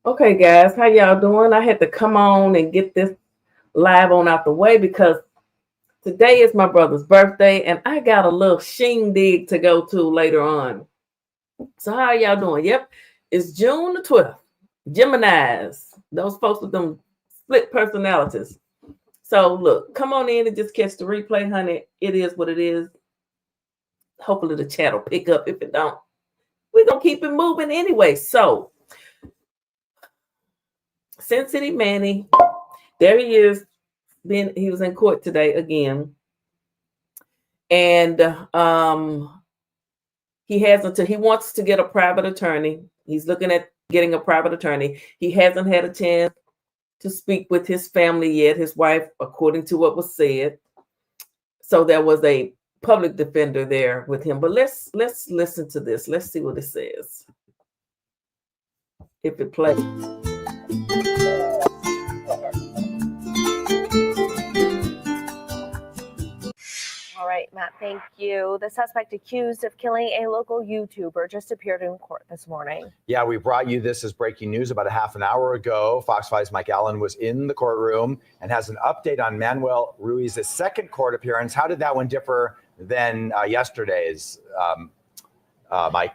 Okay, guys, how y'all doing? I had to come on and get this live on out the way because today is my brother's birthday and I got a little shindig to go to later on. So how y'all doing? Yep, it's June the 12th. Geminis, those folks with them split personalities. So look, come on in and just catch the replay, honey. It is what it is. Hopefully the chat will pick up. If it don't, we're gonna keep it moving anyway. So Sin City Manny, there he is. He was in court today again, and he has until he wants to get a private attorney. He's looking at getting a private attorney. He hasn't had a chance to speak with his family yet, his wife, according to what was said. So there was a public defender there with him. But let's listen to this. Let's see what it says. If it plays. All right, Matt, thank you. The suspect accused of killing a local YouTuber just appeared in court this morning. Yeah, we brought you this as breaking news about a half an hour ago. Fox 5's Mike Allen was in the courtroom and has an update on Manuel Ruiz's second court appearance. How did that one differ than yesterday's, Mike?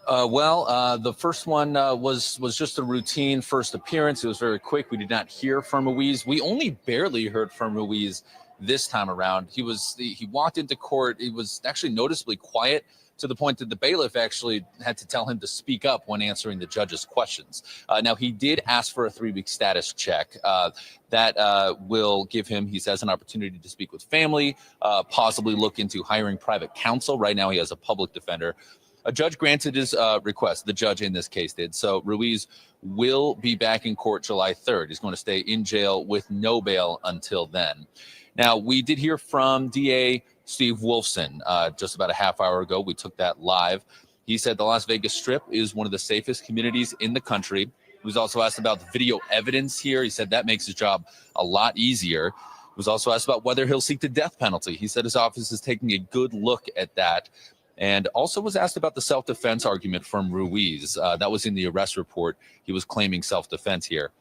The first one was just a routine first appearance. It was very quick. We did not hear from Ruiz. We only barely heard from Ruiz this time around. He walked into court. He was actually noticeably quiet, to the point that the bailiff actually had to tell him to speak up when answering the judge's questions. Now, he did ask for a 3-week status check. That will give him, he says, an opportunity to speak with family, possibly look into hiring private counsel. Right now, he has a public defender. A judge granted his request. The judge in this case did. So Ruiz will be back in court July 3rd. He's going to stay in jail with no bail until then. Now, we did hear from DA Steve Wolfson just about a half hour ago. We took that live. He said the Las Vegas Strip is one of the safest communities in the country. He was also asked about the video evidence here. He said that makes his job a lot easier. He was also asked about whether he'll seek the death penalty. He said his office is taking a good look at that. And also was asked about the self-defense argument from Ruiz. That was in the arrest report. He was claiming self-defense here.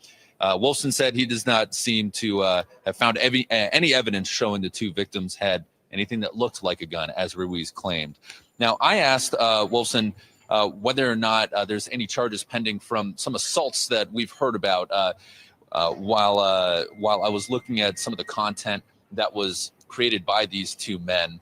Wolfson said he does not seem to have found any evidence showing the two victims had anything that looked like a gun, as Ruiz claimed. Now, I asked Wolfson whether or not there's any charges pending from some assaults that we've heard about while I was looking at some of the content that was created by these two men,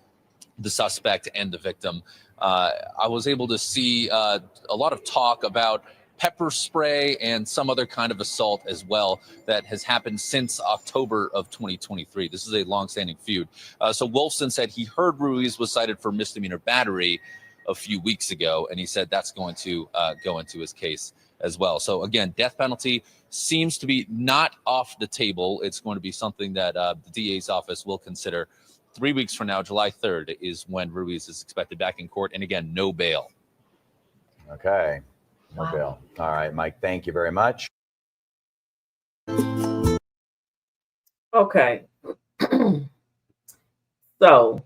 the suspect and the victim. I was able to see a lot of talk about pepper spray and some other kind of assault as well that has happened since October of 2023. This is a longstanding feud. So Wolfson said he heard Ruiz was cited for misdemeanor battery a few weeks ago, and he said that's going to go into his case as well. So again, death penalty seems to be not off the table. It's going to be something that the DA's office will consider. 3 weeks from now, July 3rd, is when Ruiz is expected back in court. And again, no bail. Okay. No bail. All right, Mike, thank you very much. Okay. So,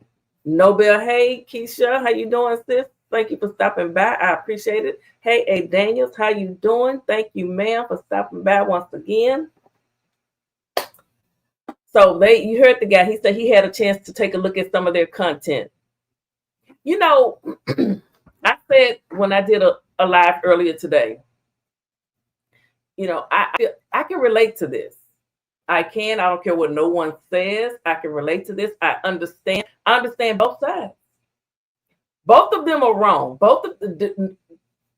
no bail. Hey, Keisha, how you doing, sis? Thank you for stopping by. I appreciate it. Hey, A. Daniels, how you doing? Thank you, ma'am, for stopping by once again. So you heard the guy. He said he had a chance to take a look at some of their content. You know, I said when I did a live earlier today, you know, I can relate to this. I don't care what no one says. I can relate to this. I understand both sides. Both of them are wrong.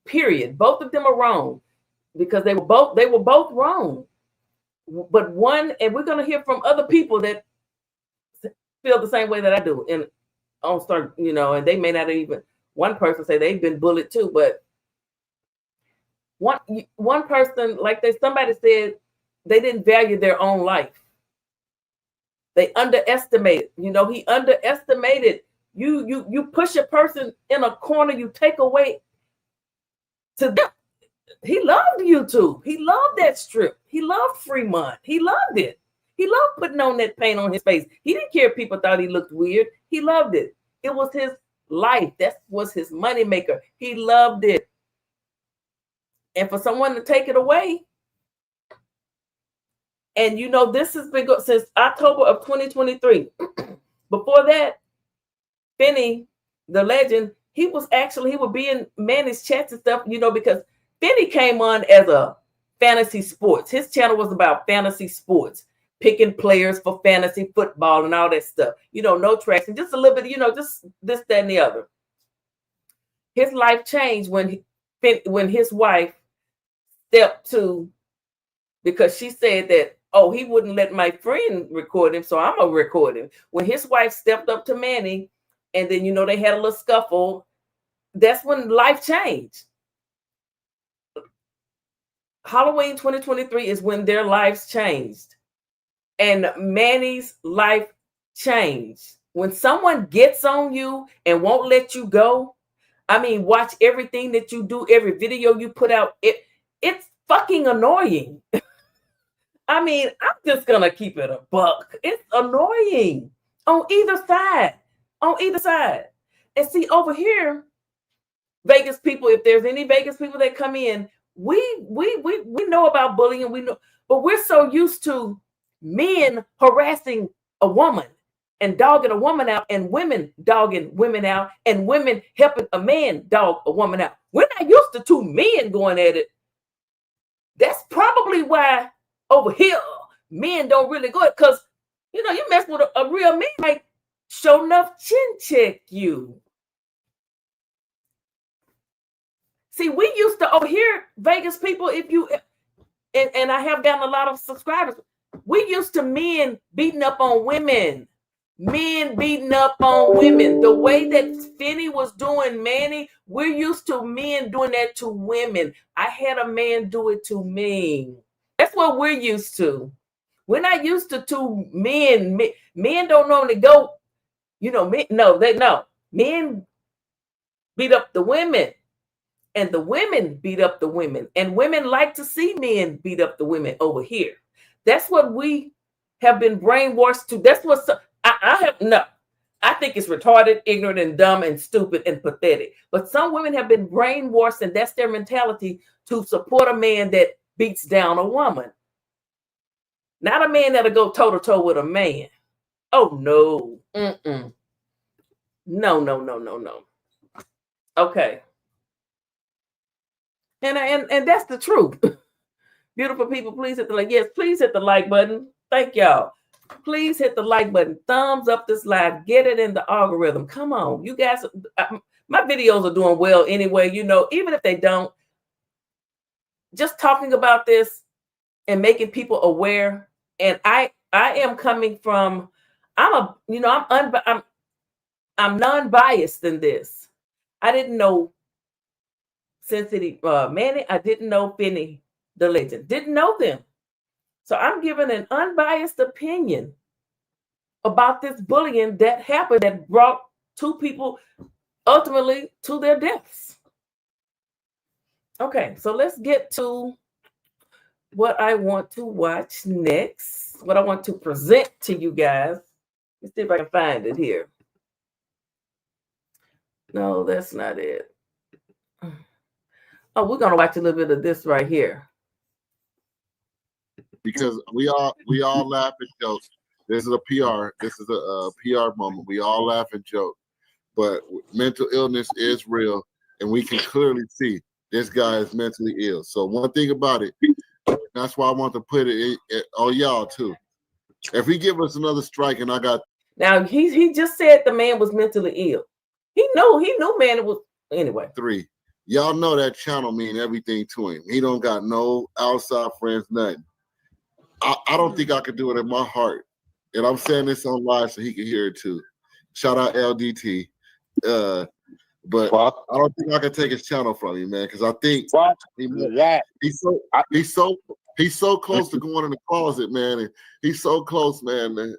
Period. Both of them are wrong because they were both wrong. But one, and we're going to hear from other people that feel the same way that I do. And on start, you know, and they may not even, one person say they've been bullied too, but one person, like somebody said, they didn't value their own life. They underestimated, you know, he underestimated. You push a person in a corner, you take away to them. He loved YouTube. He loved that strip. He loved Fremont. He loved it. He loved putting on that paint on his face. He didn't care if people thought he looked weird. He loved it. It was his life. That was his moneymaker. He loved it. And for someone to take it away, and this has been good since October of 2023. Before that, Finny, the legend, he would be in Manny's chats and stuff, because Finny came on as a fantasy sports. His channel was about fantasy sports, picking players for fantasy football and all that stuff. No tracks and just a little bit, just this, that, and the other. His life changed when his wife stepped to, because she said that, oh, he wouldn't let my friend record him, so I'm gonna record him. When his wife stepped up to Manny, and then they had a little scuffle, that's when life changed. Halloween 2023 is when their lives changed. And Manny's life changed. When someone gets on you and won't let you go, watch everything that you do, every video you put out, it's fucking annoying. I'm just gonna keep it a buck. It's annoying on either side. And see, over here, Vegas people, if there's any Vegas people that come in, we know about bullying, we know, but we're so used to men harassing a woman and dogging a woman out, and women dogging women out, and women helping a man dog a woman out. We're not used to two men going at it. That's probably why over here men don't really go, because you mess with a real man, like show enough chin check you. See, we used to over here, Vegas people, if you and I have gotten a lot of subscribers, we used to men beating up on women. Men beating up on women. The way that Finny was doing Manny, we're used to men doing that to women. I had a man do it to me. That's what we're used to. We're not used to two men. Men don't normally go, men beat up the women, and the women beat up the women, and women like to see men beat up the women over here. That's what we have been brainwashed to. That's what I think it's retarded, ignorant, and dumb, and stupid, and pathetic. But some women have been brainwashed, and that's their mentality, to support a man that beats down a woman. Not a man that'll go toe-to-toe with a man. Oh, no. Mm-mm. No. Okay. And that's the truth. Beautiful people, please hit the like. Yes, please hit the like button. Thank y'all. Please hit the like button. Thumbs up this live. Get it in the algorithm. Come on. You guys, my videos are doing well anyway. Even if they don't, just talking about this and making people aware. And I am coming from, I'm non-biased in this. I didn't know Manny. I didn't know Finny, the legend. Didn't know them. So I'm giving an unbiased opinion about this bullying that happened, that brought two people ultimately to their deaths. Okay, so let's get to what I want to watch next, what I want to present to you guys. Let's see if I can find it here. No, that's not it. Oh, we're going to watch a little bit of this right here. Because we all laugh and joke. This is a PR. This is a PR moment. We all laugh and joke. But mental illness is real, and we can clearly see this guy is mentally ill. So one thing about it, that's why I want to put it on y'all too. If he give us another strike, and I got now, he just said the man was mentally ill. He knew man was anyway. 3. Y'all know that channel mean everything to him. He don't got no outside friends, nothing. I don't think I could do it in my heart. And I'm saying this on live so he can hear it too. Shout out LDT. But I don't think I can take his channel from you, man, because I think he's so close to going in the closet, man. And he's so close, man.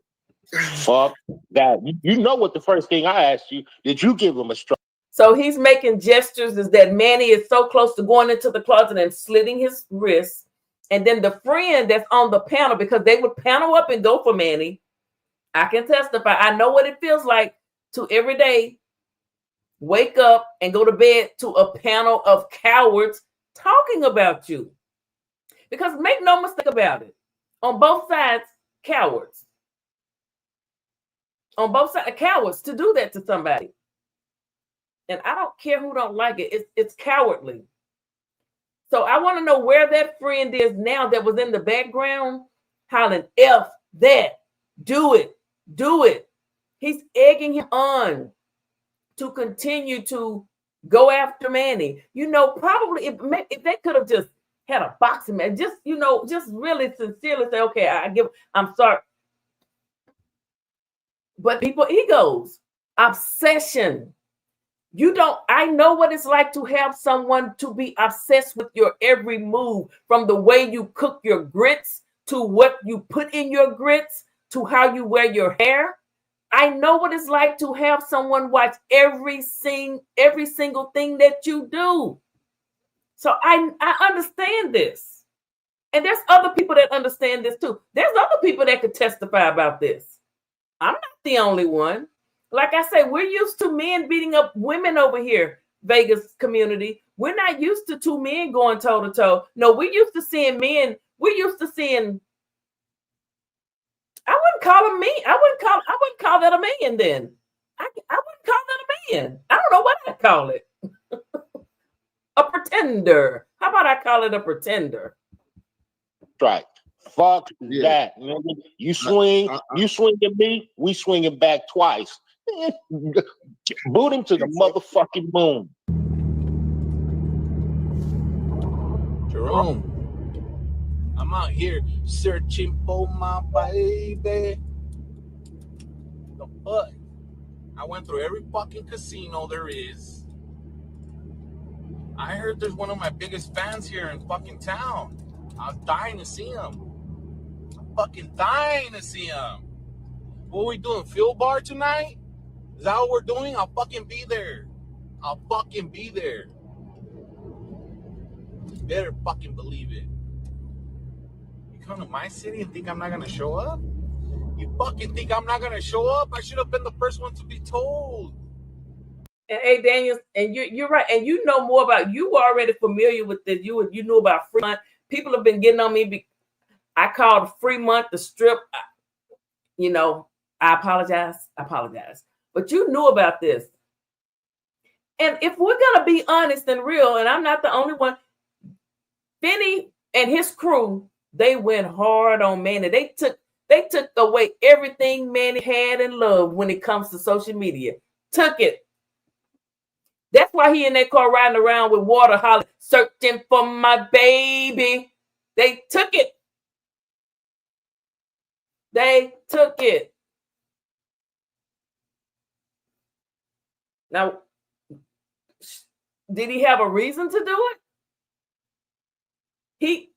Fuck that. You know what the first thing I asked you, did you give him a strike? So he's making gestures is that Manny is so close to going into the closet and slitting his wrists. And then the friend that's on the panel, because they would panel up and go for Manny. I can testify. I know what it feels like to every day wake up and go to bed to a panel of cowards talking about you. Because make no mistake about it, on both sides, cowards. On both sides, cowards to do that to somebody. And I don't care who don't like it. It's cowardly. So I want to know where that friend is now that was in the background hollering, F that, do it, do it. He's egging him on to continue to go after Manny. You know, probably if they could have just had a boxing match, just, you know, just really sincerely say, okay, I'm sorry. But people, egos, obsession. I know what it's like to have someone to be obsessed with your every move, from the way you cook your grits to what you put in your grits to how you wear your hair. I know what it's like to have someone watch every single thing that you do. So I understand this. And there's other people that understand this too. There's other people that could testify about this. I'm not the only one. Like I say, we're used to men beating up women over here, Vegas community. We're not used to two men going toe to toe. No, we're used to seeing men. We're used to seeing. I wouldn't call him me. I wouldn't call that a man then. I wouldn't call that a man. I don't know what I'd call it. A pretender. How about I call it a pretender? Right. Fuck that. Nigga. You swing at me, we swinging back twice. Boot him to the motherfucking moon. Jerome, I'm out here searching for my baby. The fuck? I went through every fucking casino there is. I heard there's one of my biggest fans here in fucking town. I was dying to see him. I'm fucking dying to see him. What are we doing? Field bar tonight? Is that what we're doing? I'll fucking be there. I'll fucking be there. You better fucking believe it. You come to my city and think I'm not gonna show up? You fucking think I'm not gonna show up? I should have been the first one to be told. And hey, Daniel, and you're right, and you know more about. You were already familiar with this. You knew about Fremont. People have been getting on me. I called Fremont the strip. You know, I apologize. But you knew about this. And if we're gonna be honest and real, and I'm not the only one, Finny and his crew, they went hard on Manny. They took away everything Manny had and loved when it comes to social media. Took it. That's why he in that car riding around with water hollering, searching for my baby. They took it. They took it. Now, did he have a reason to do it?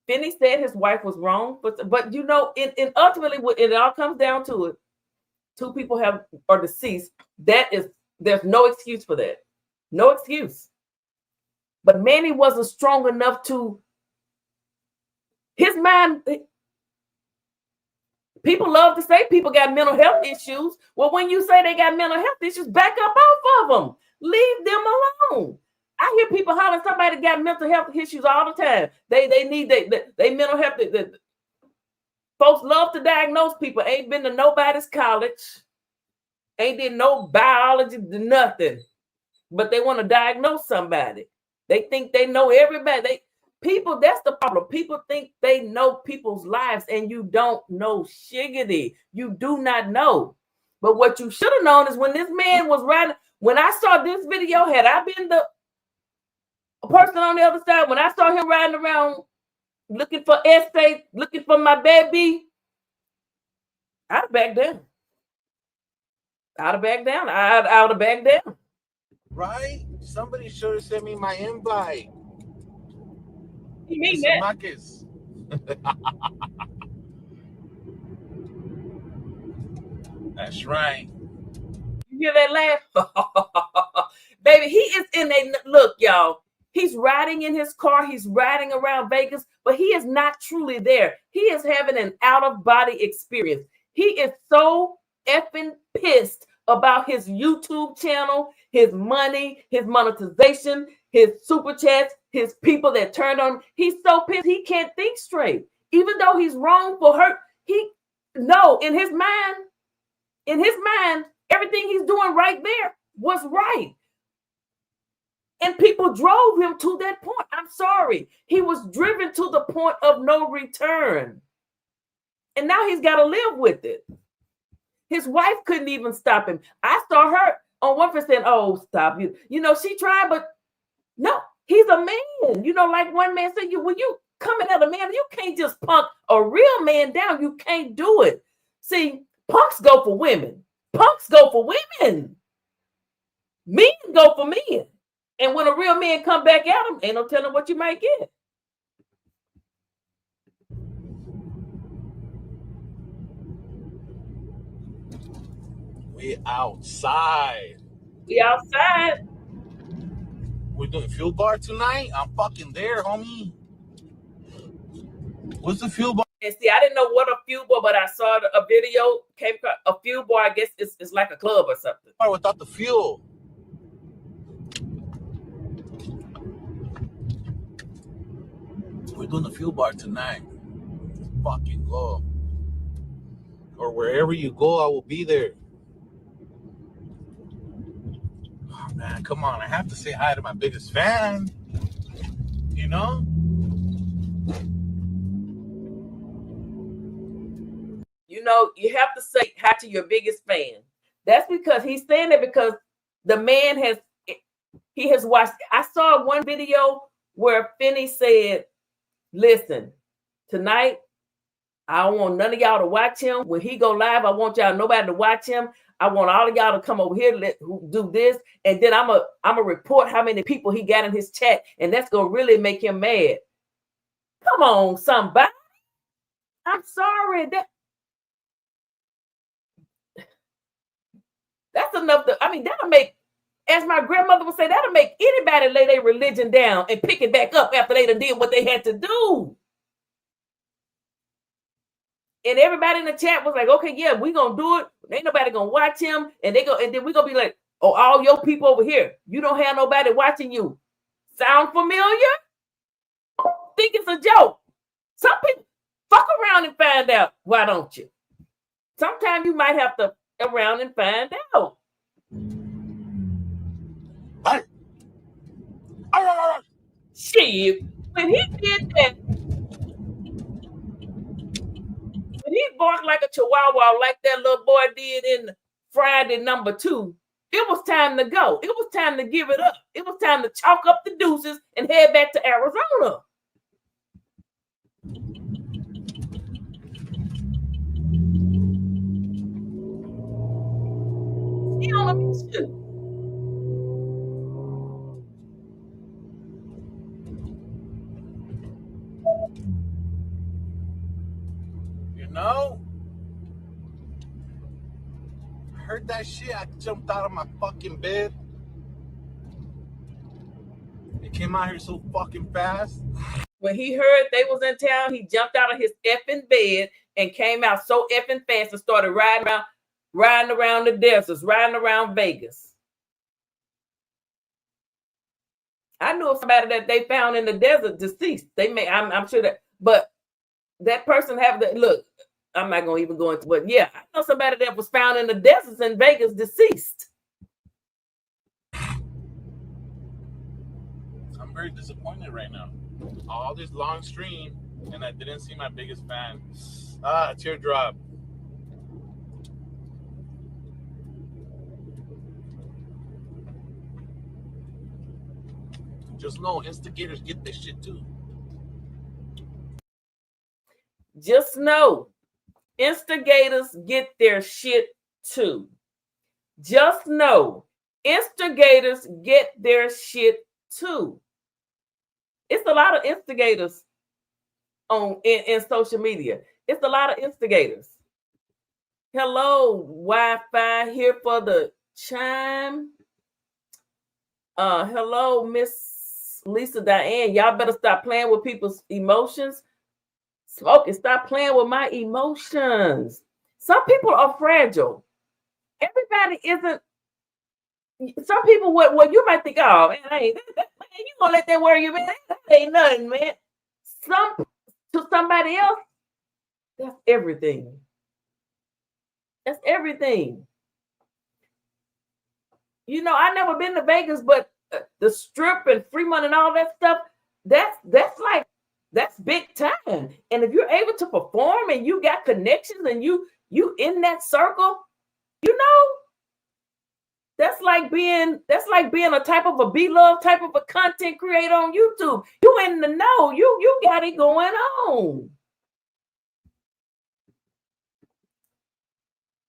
Finny said his wife was wrong, but you know, in ultimately, it all comes down to it. Two people are deceased. There's no excuse for that. No excuse. But Manny wasn't strong enough to. His mind. People love to say people got mental health issues. Well, when you say they got mental health issues, back up off of them. Leave them alone. I hear people hollering somebody got mental health issues all the time. They need they mental health. Folks love to diagnose people. Ain't been to nobody's college. Ain't did no biology, nothing. But they want to diagnose somebody. They think they know everybody. People, that's the problem. People think they know people's lives, and you don't know shiggity. You do not know. But what you should have known is when this man was riding, when I saw this video, had I been the person on the other side, when I saw him riding around looking for essay, looking for my baby, I'd have backed down. I'd have backed down. Right? Somebody should have sent me my invite. You mean that? Marcus. That's right. You hear that laugh? Baby, he is in a look, y'all. He's riding in his car. He's riding around Vegas, but he is not truly there. He is having an out-of-body experience. He is so effing pissed about his YouTube channel, his money, his monetization, his super chats, his people that turned on him. He's so pissed he can't think straight. Even though he's wrong for her, in his mind, everything he's doing right there was right. And people drove him to that point. I'm sorry. He was driven to the point of no return. And now he's got to live with it. His wife couldn't even stop him. I saw her on one percent. Oh, stop you. She tried, but no, he's a man. Like one man said, when you coming at a man, you can't just punk a real man down. You can't do it. See, punks go for women. Punks go for women. Men go for men. And when a real man come back at him, ain't no telling what you might get. We outside. We outside. We're doing fuel bar tonight. I'm fucking there, homie. What's the fuel bar? And see, I didn't know what a fuel bar, but I saw a video came across a fuel bar. I guess it's like a club or something. Without the fuel. We're doing the fuel bar tonight. Fucking go. Or wherever you go, I will be there. Oh, man, come on. I have to say hi to my biggest fan. You know? You have to say hi to your biggest fan. That's because he's saying it because the man has watched. I saw one video where Finny said, listen, tonight, I don't want none of y'all to watch him. When he go live, I want nobody to watch him. I want all of y'all to come over here, do this. And then I'm a report how many people he got in his chat. And that's going to really make him mad. Come on, somebody. I'm sorry. That's enough. That'll make, as my grandmother would say, that'll make anybody lay their religion down and pick it back up after they done did what they had to do. And everybody in the chat was like, okay, yeah, we gonna do it. Ain't nobody gonna watch him. And then we gonna be like, oh, all your people over here, you don't have nobody watching you. Sound familiar? Think it's a joke. Some people fuck around and find out. Why don't you? Sometimes you might have to around and find out. Shit, when he did that, when he barked like a chihuahua, like that little boy did in Friday #2, it was time to go. It was time to give it up. It was time to chalk up the deuces and head back to Arizona. He on a mission. I heard that shit. I jumped out of my fucking bed. It came out here so fucking fast. When he heard they was in town, he jumped out of his effing bed and came out so effing fast and started riding around the deserts, riding around Vegas. I knew somebody that they found in the desert deceased. I'm sure that, but that person look. I'm not gonna even go into, but yeah, I know somebody that was found in the deserts in Vegas deceased. I'm very disappointed right now. All this long stream, and I didn't see my biggest fan. Teardrop. Just know instigators get this shit too. Just know instigators get their shit too. Just know instigators get their shit too. It's a lot of instigators in social media. It's a lot of instigators. Hello, Wi-Fi here for the chime. Hello, Miss Lisa Diane. Y'all better stop playing with people's emotions. Smoking, stop playing with my emotions. Some people are fragile. everybody isn't. Some people, what you might think, oh man, man, you gonna let that worry you, man? That ain't nothing, man. To somebody else, that's everything. That's everything. You know, I never been to Vegas, but the Strip and Fremont and all that stuff, that's big time. And if you're able to perform and you got connections and you in that circle, you know, that's like being a type of a beloved type of a content creator on YouTube. You in the know, you got it going on.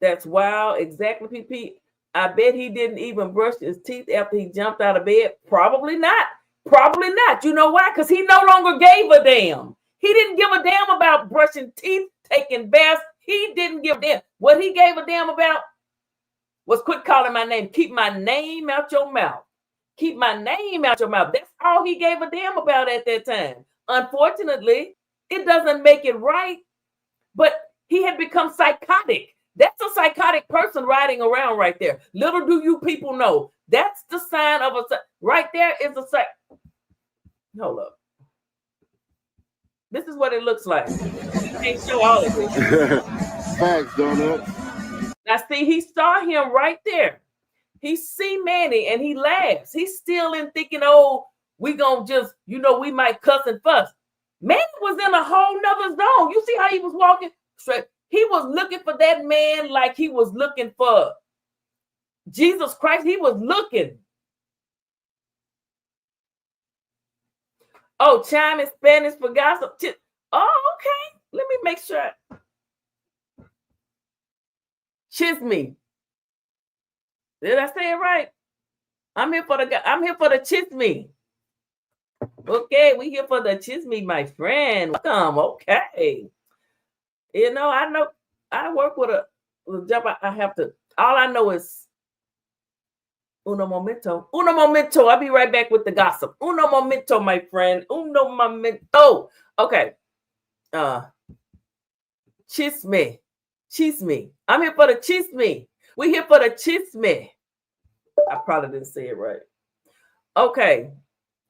That's wild. Exactly, PP. I bet he didn't even brush his teeth after he jumped out of bed. Probably not. Probably not. You know why? Because he no longer gave a damn. He didn't give a damn about brushing teeth, taking baths. He didn't give a damn. What he gave a damn about was quit calling my name. Keep my name out your mouth. Keep my name out your mouth. That's all he gave a damn about at that time. Unfortunately, it doesn't make it right, but he had become psychotic. That's a psychotic person riding around right there. Little do you people know, that's the sign of a, right there is a psych. Hold up. This is what it looks like. You can't show all of this. Facts, Donut. Now see, he saw him right there. He see Manny and he laughs. He's still in thinking, oh, we gonna just, you know, we might cuss and fuss. Manny was in a whole nother zone. You see how he was walking straight. He was looking for that man like he was looking for Jesus Christ. He was looking. Oh, chime in Spanish for gossip. Oh, okay. Let me make sure. Chisme. Did I say it right? I'm here for the chisme. Okay, we here for the chisme, my friend. Welcome. Okay. You know, I work with a job. I have to. All I know is uno momento. Uno momento. I'll be right back with the gossip. Uno momento, my friend. Uno momento. Okay. Chisme. Chisme. I'm here for the chisme. We here for the chisme. I probably didn't say it right. Okay.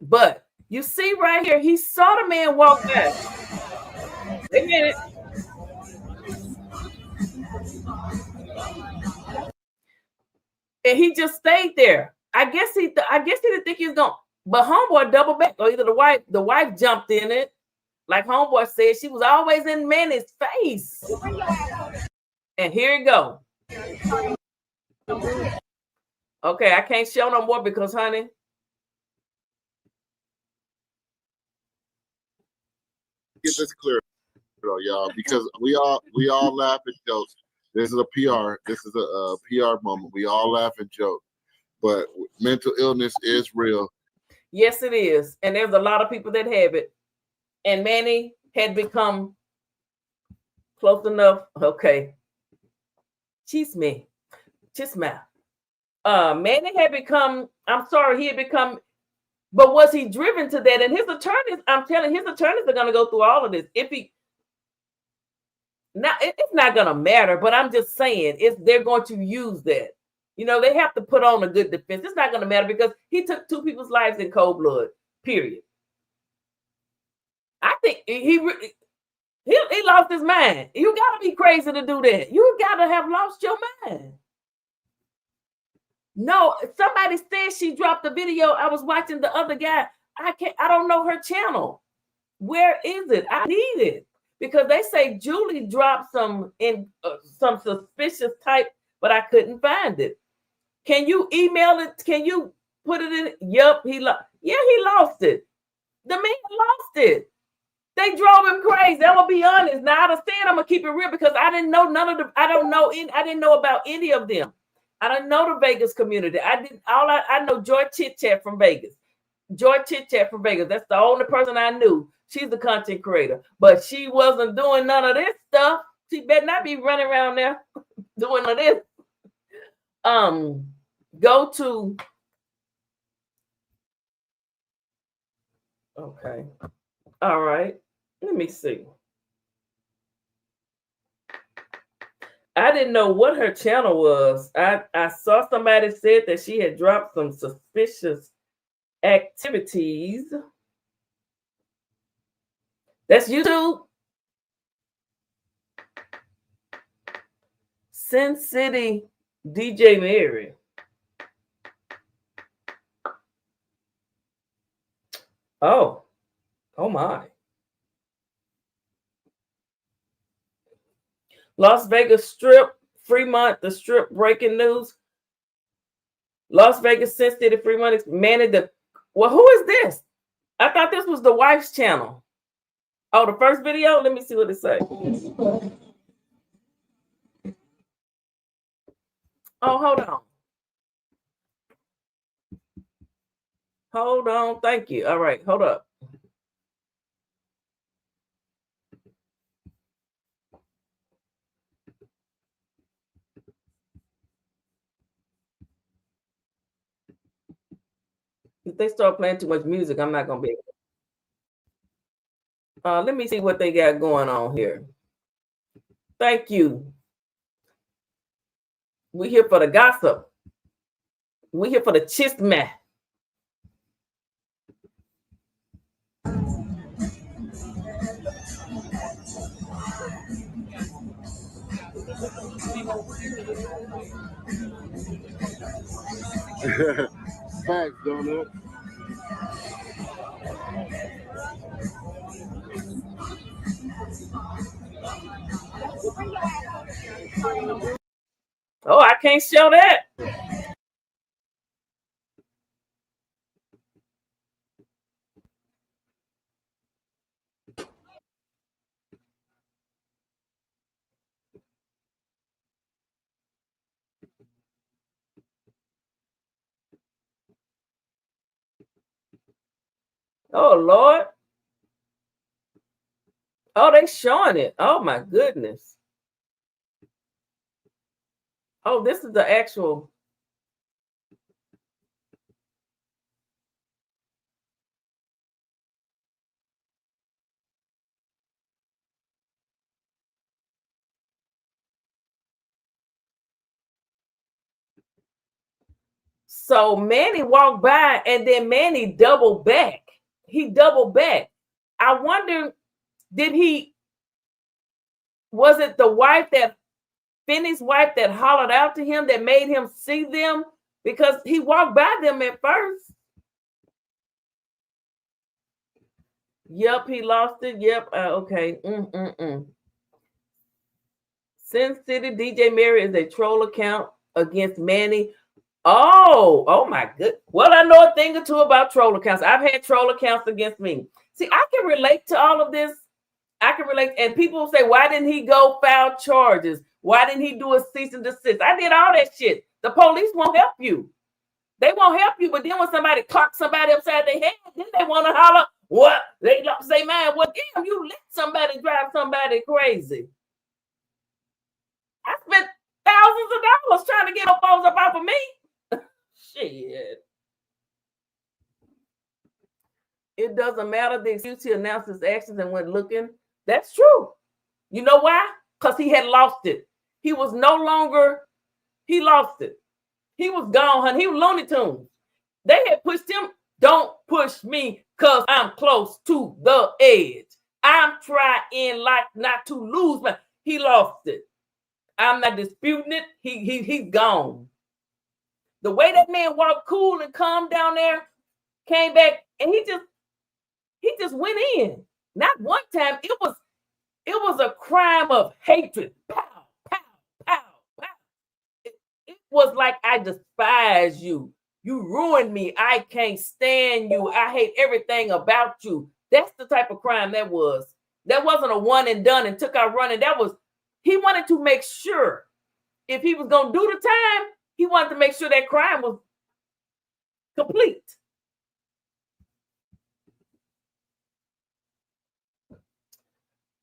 But you see right here, he saw the man walk back. Wait a minute. And he just stayed there. I guess he didn't think he was going. But homeboy doubled back, or either the wife jumped in it. Like homeboy said, she was always in Manny's face. And here you go. Okay, I can't show no more because, honey. Get this clear, though, y'all, because we all laugh and joke. This is a PR. This is a PR moment. We all laugh and joke, but mental illness is real. Yes, it is, and there's a lot of people that have it. And Manny had become close enough. Okay, chisme. Manny had become. I'm sorry, he had become. But was he driven to that? And his attorneys, I'm telling his attorneys are going to go through all of this. If he now, it's not going to matter. But I'm just saying, they're going to use that. You know, they have to put on a good defense. It's not going to matter because he took two people's lives in cold blood. Period. I think he lost his mind. You got to be crazy to do that. You got to have lost your mind. No, somebody said she dropped the video. I was watching the other guy. I don't know her channel. Where is it? I need it because they say Julie dropped some suspicious type, but I couldn't find it. Can you email it? Can you put it in? Yep, he lost it. The man lost it. They drove him crazy. I'm gonna be honest. Now I understand. I'm gonna keep it real because I didn't know I didn't know about any of them. I didn't know the Vegas community. I know Joy Chit Chat from Vegas. Joy Chit Chat from Vegas. That's the only person I knew. She's a content creator, but she wasn't doing none of this stuff. She better not be running around there doing none of this. Go to. Okay. All right. Let me see. I didn't know what her channel was. I saw somebody said that she had dropped some suspicious activities. That's YouTube. Sin City DJ Mary. Oh my. Las Vegas Strip, Fremont, the Strip breaking news. Las Vegas, Sin City, Fremont, Manny the. Well, who is this? I thought this was the wife's channel. Oh, the first video? Let me see what it says. Oh, hold on. Hold on. Thank you. All right, hold up. If they start playing too much music, I'm not going to be able to. Let me see what they got going on here. Thank you. We're here for the gossip. We're here for the chisme. Facts, Donut. Oh, I can't show that. Oh, Lord. Oh, they showing it. Oh, my goodness. Oh, this is the actual. So Manny walked by and then Manny doubled back. He doubled back. I wonder, was it the wife that, Finny's wife that hollered out to him that made him see them? Because he walked by them at first. Yep, he lost it. Yep. Okay. Sin City DJ Mary is a troll account against Manny. Oh my good. Well, I know a thing or two about troll accounts. I've had troll accounts against me. See, I can relate to all of this. I can relate. And people say, why didn't he go file charges? Why didn't he do a cease and desist? I did all that shit. The police won't help you. They won't help you. But then when somebody clocks somebody upside their head, then they want to holler, what? They say, man, well, damn, you let somebody drive somebody crazy. I spent thousands of dollars trying to get a phones up off of me. Shit. It doesn't matter the excuse. He announced his actions and went looking. That's true. You know why? Because he had lost it. He was no longer, he lost it. He was gone, honey. He was Looney Tunes. They had pushed him. Don't push me because I'm close to the edge. I'm trying like not to lose, but he lost it. I'm not disputing it. He's gone. The way that man walked cool and calm down there, came back, and he just went in. Not one time. It was a crime of hatred. Pow, pow, pow, pow. It was like, I despise you. You ruined me. I can't stand you. I hate everything about you. That's the type of crime that was. That wasn't a one and done and took out running. He wanted to make sure if he was going to do the time, he wanted to make sure that crime was complete.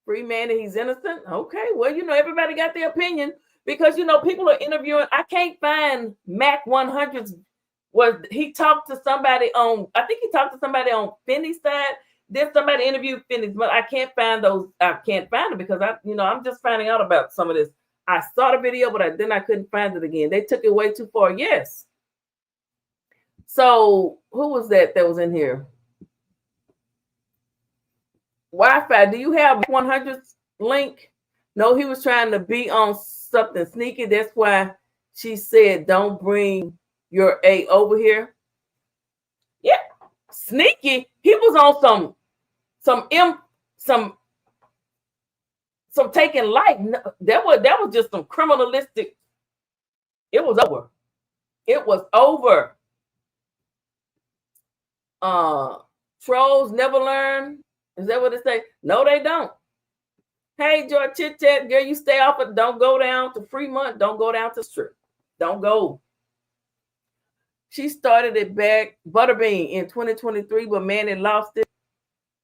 Free man and he's innocent. Okay, well, everybody got their opinion because, people are interviewing. I can't find Mac 100's. Was he talked to somebody on, I think he talked to somebody on Finny's side. Then somebody interviewed Finny's, but I can't find those. I can't find them because I'm just finding out about some of this. I saw the video, but then I couldn't find it again. They took it way too far. Yes. So who was that was in here? Wi-Fi. Do you have 100 link? No, he was trying to be on something sneaky. That's why she said, "Don't bring your A over here." Yeah, sneaky. He was on some taking life. That was just some criminalistic. It was over. It was over. Trolls never learn. Is that what it say? No, they don't. Hey, George Chit Chat, girl, you stay off it. Don't go down to Fremont. Don't go down to Strip. Don't go. She started it back, Butterbean, in 2023, but Manny lost it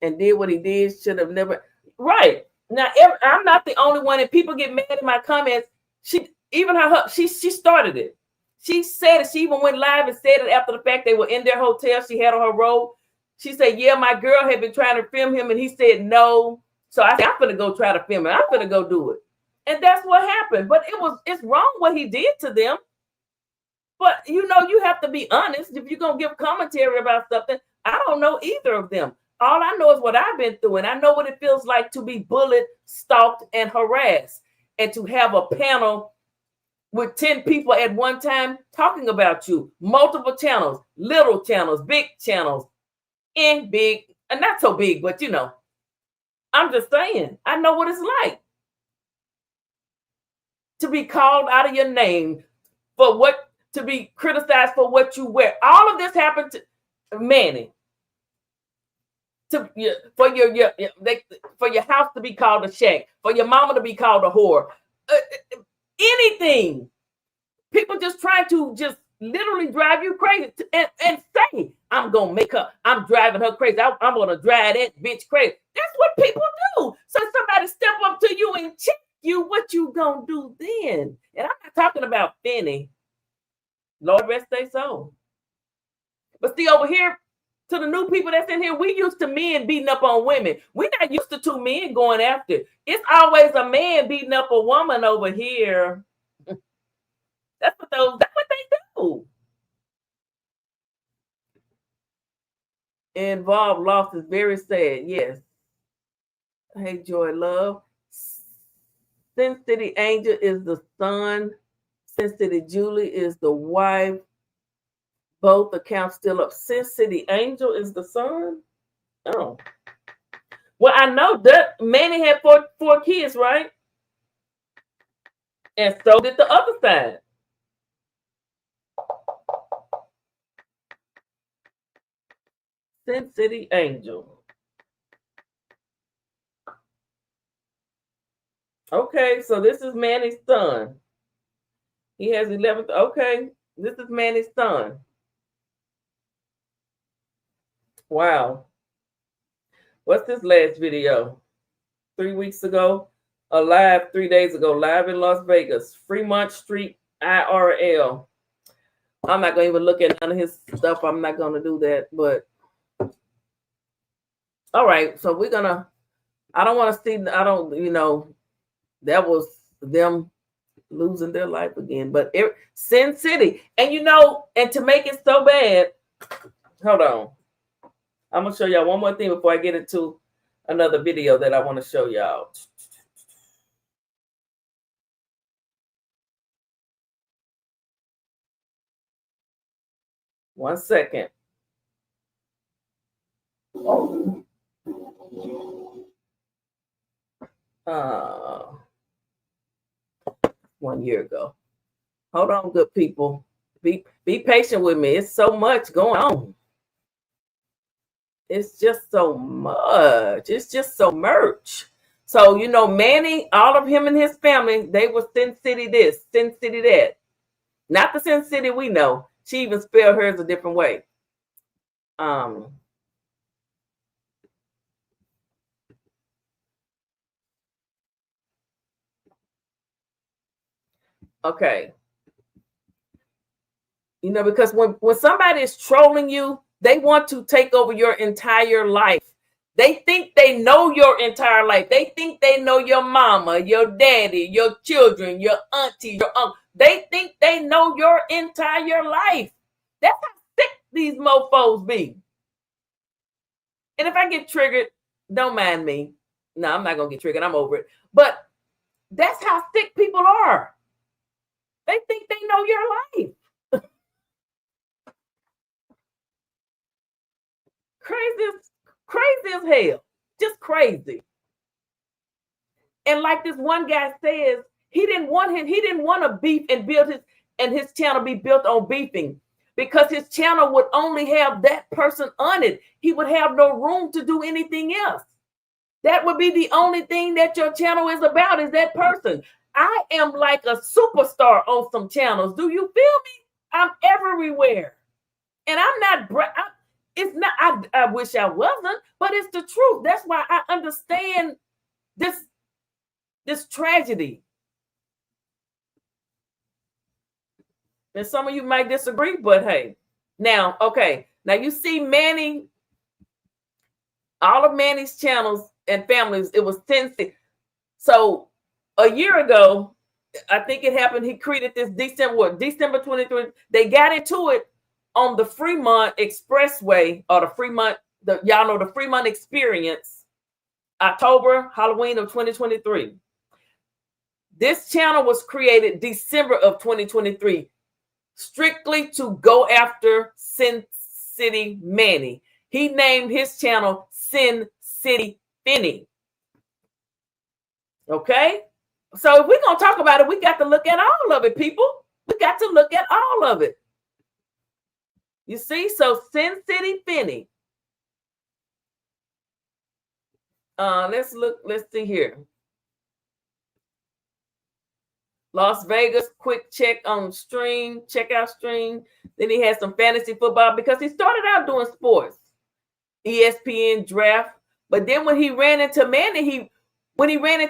and did what he did. Should have never. Right. Now, I'm not the only one, and people get mad in my comments. She started it. She said it. She even went live and said it after the fact. They were in their hotel. She had on her robe. She said, yeah, my girl had been trying to film him, and he said no. So I said, I'm going to go try to film it. I'm going to go do it. And that's what happened. But it's wrong what he did to them. But, you have to be honest. If you're going to give commentary about something, I don't know either of them. All I know is what I've been through, and I know what it feels like to be bullied, stalked, and harassed, and to have a panel with 10 people at one time talking about you. Multiple channels, little channels, big channels, and big, and not so big, but I'm just saying, I know what it's like to be called out of your name to be criticized for what you wear. All of this happened to Manny. For your house to be called a shack, for your mama to be called a whore, anything. People just trying to just literally drive you crazy and say, I'm driving her crazy. I'm gonna drive that bitch crazy. That's what people do. So somebody step up to you and check you, what you gonna do then? And I'm not talking about Finny. Lord rest their soul. But see, over here, to the new people that's in here, we used to men beating up on women. We're not used to two men going after. It's always a man beating up a woman over here. That's what they do. Involved loss is very sad. Yes. Hey, Joy Love. Sin City Angel is the son. Sin City Julie is the wife. Both accounts still up. Sin City Angel is the son. Oh. Well, I know that Manny had four kids, right? And so did the other side. Sin City Angel. Okay, so this is Manny's son. He has 11. Okay, this is Manny's son. Wow. What's this last video? 3 weeks ago. Live 3 days ago. Live in Las Vegas. Fremont Street IRL. I'm not going to even look at none of his stuff. I'm not going to do that. But all right. So we're going to. I don't want to see. That was them losing their life again. But Sin City. And and to make it so bad. Hold on. I'm going to show y'all one more thing before I get into another video that I want to show y'all. One second. 1 year ago. Hold on, good people. Be patient with me. It's so much going on. It's just so much. It's just so much. So, Manny, all of him and his family, they were Sin City this, Sin City that. Not the Sin City we know. She even spelled hers a different way. Okay. Because when somebody is trolling you, they want to take over your entire life. They think they know your entire life. They think they know your mama, your daddy, your children, your auntie, your uncle. They think they know your entire life. That's how sick these mofos be. And if I get triggered, don't mind me. No, I'm not going to get triggered. I'm over it. But that's how sick people are. They think they know your life. Crazy as hell. Just crazy. And like this one guy says, he didn't want to beef and build his channel be built on beefing, because his channel would only have that person on it. He would have no room to do anything else. That would be the only thing that your channel is about, is that person. I am like a superstar on some channels. Do you feel me? I'm everywhere. And I'm not, it's not, I wish I wasn't, but it's the truth. That's why I understand this tragedy. And some of you might disagree, but hey. Now, okay. Now you see Manny, all of Manny's channels and families, it was 10. So a year ago, I think it happened, he created this December 23. They got into it on the Fremont Expressway, or the Fremont, y'all know the Fremont Experience, October, Halloween of 2023. This channel was created December of 2023, strictly to go after Sin City Manny. He named his channel Sin City Finny. Okay? So if we're going to talk about it, we got to look at all of it, people. We got to look at all of it. You see? So Sin City Finny. Let's see here. Las Vegas, quick check on stream, checkout stream. Then he had some fantasy football, because he started out doing sports, ESPN draft. But then when he ran into Manny, he ran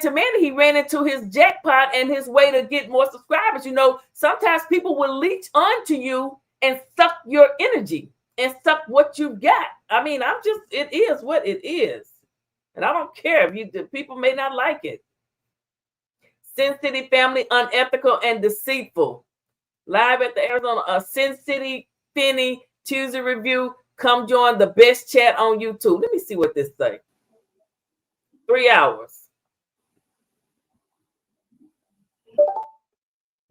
into his jackpot and his way to get more subscribers. You know, sometimes people will leech onto you and suck your energy and suck what you got. I mean, it is what it is. And I don't care if people may not like it. Sin City Family, Unethical and Deceitful. Live at the Arizona Sin City Finny Tuesday review. Come join the best chat on YouTube. Let me see what this say. 3 hours.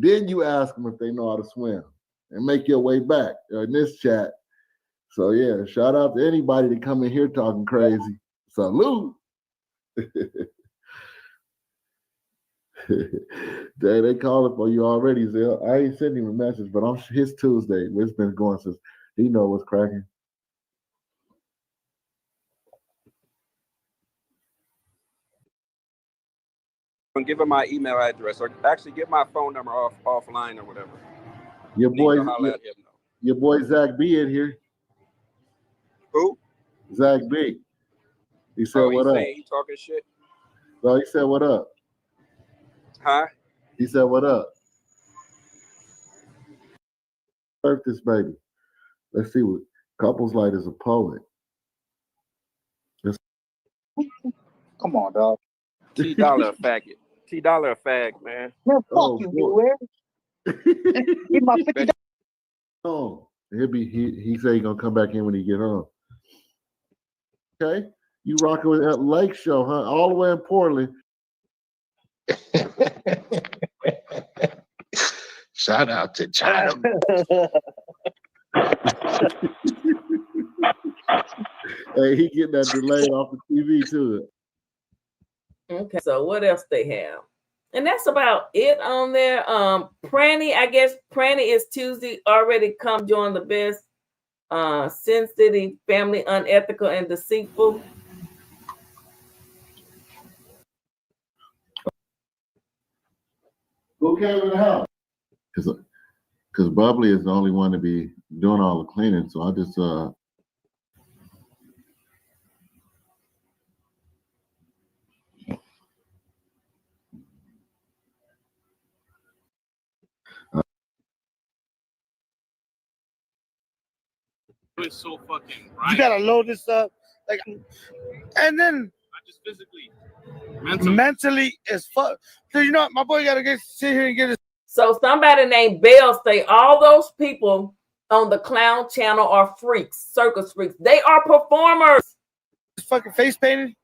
Then you ask them if they know how to swim and make your way back in this chat. So yeah, shout out to anybody that come in here talking crazy. Salute. They calling for you already, Zell. I ain't sending him a message, but his Tuesday. It's been going since he know what's cracking. Give him my email address, or actually get my phone number offline or whatever. Your boy Zach B in here. Who? Zach B. He said what up. He talking shit? No, he said what up. Huh? He said what up. Surf this baby. Let's see what Couples Light is a poet. Come on, dog. T Dollar a faggot. T Dollar a fag, man. Man, fuck you, man. Get my $50. Oh, he said he gonna come back in when he get home. Okay, you rocking with that Lake Show, huh? All the way in Portland. Shout out to China. Hey, he getting that delayed off the TV too. Okay, so what else they have? And that's about it on there. Pranny, I guess Pranny is Tuesday. Already come join the best. Sin City Family, Unethical and Deceitful. Who came in the house? Because Bubbly is the only one to be doing all the cleaning, so I just It's so fucking right. You gotta load this up Like, and then Not just physically. mentally as fuck. Cause you know what? My boy gotta sit here and get his. So somebody named Bell say all those people on the clown channel are freaks, circus freaks. They are performers. Fucking face painted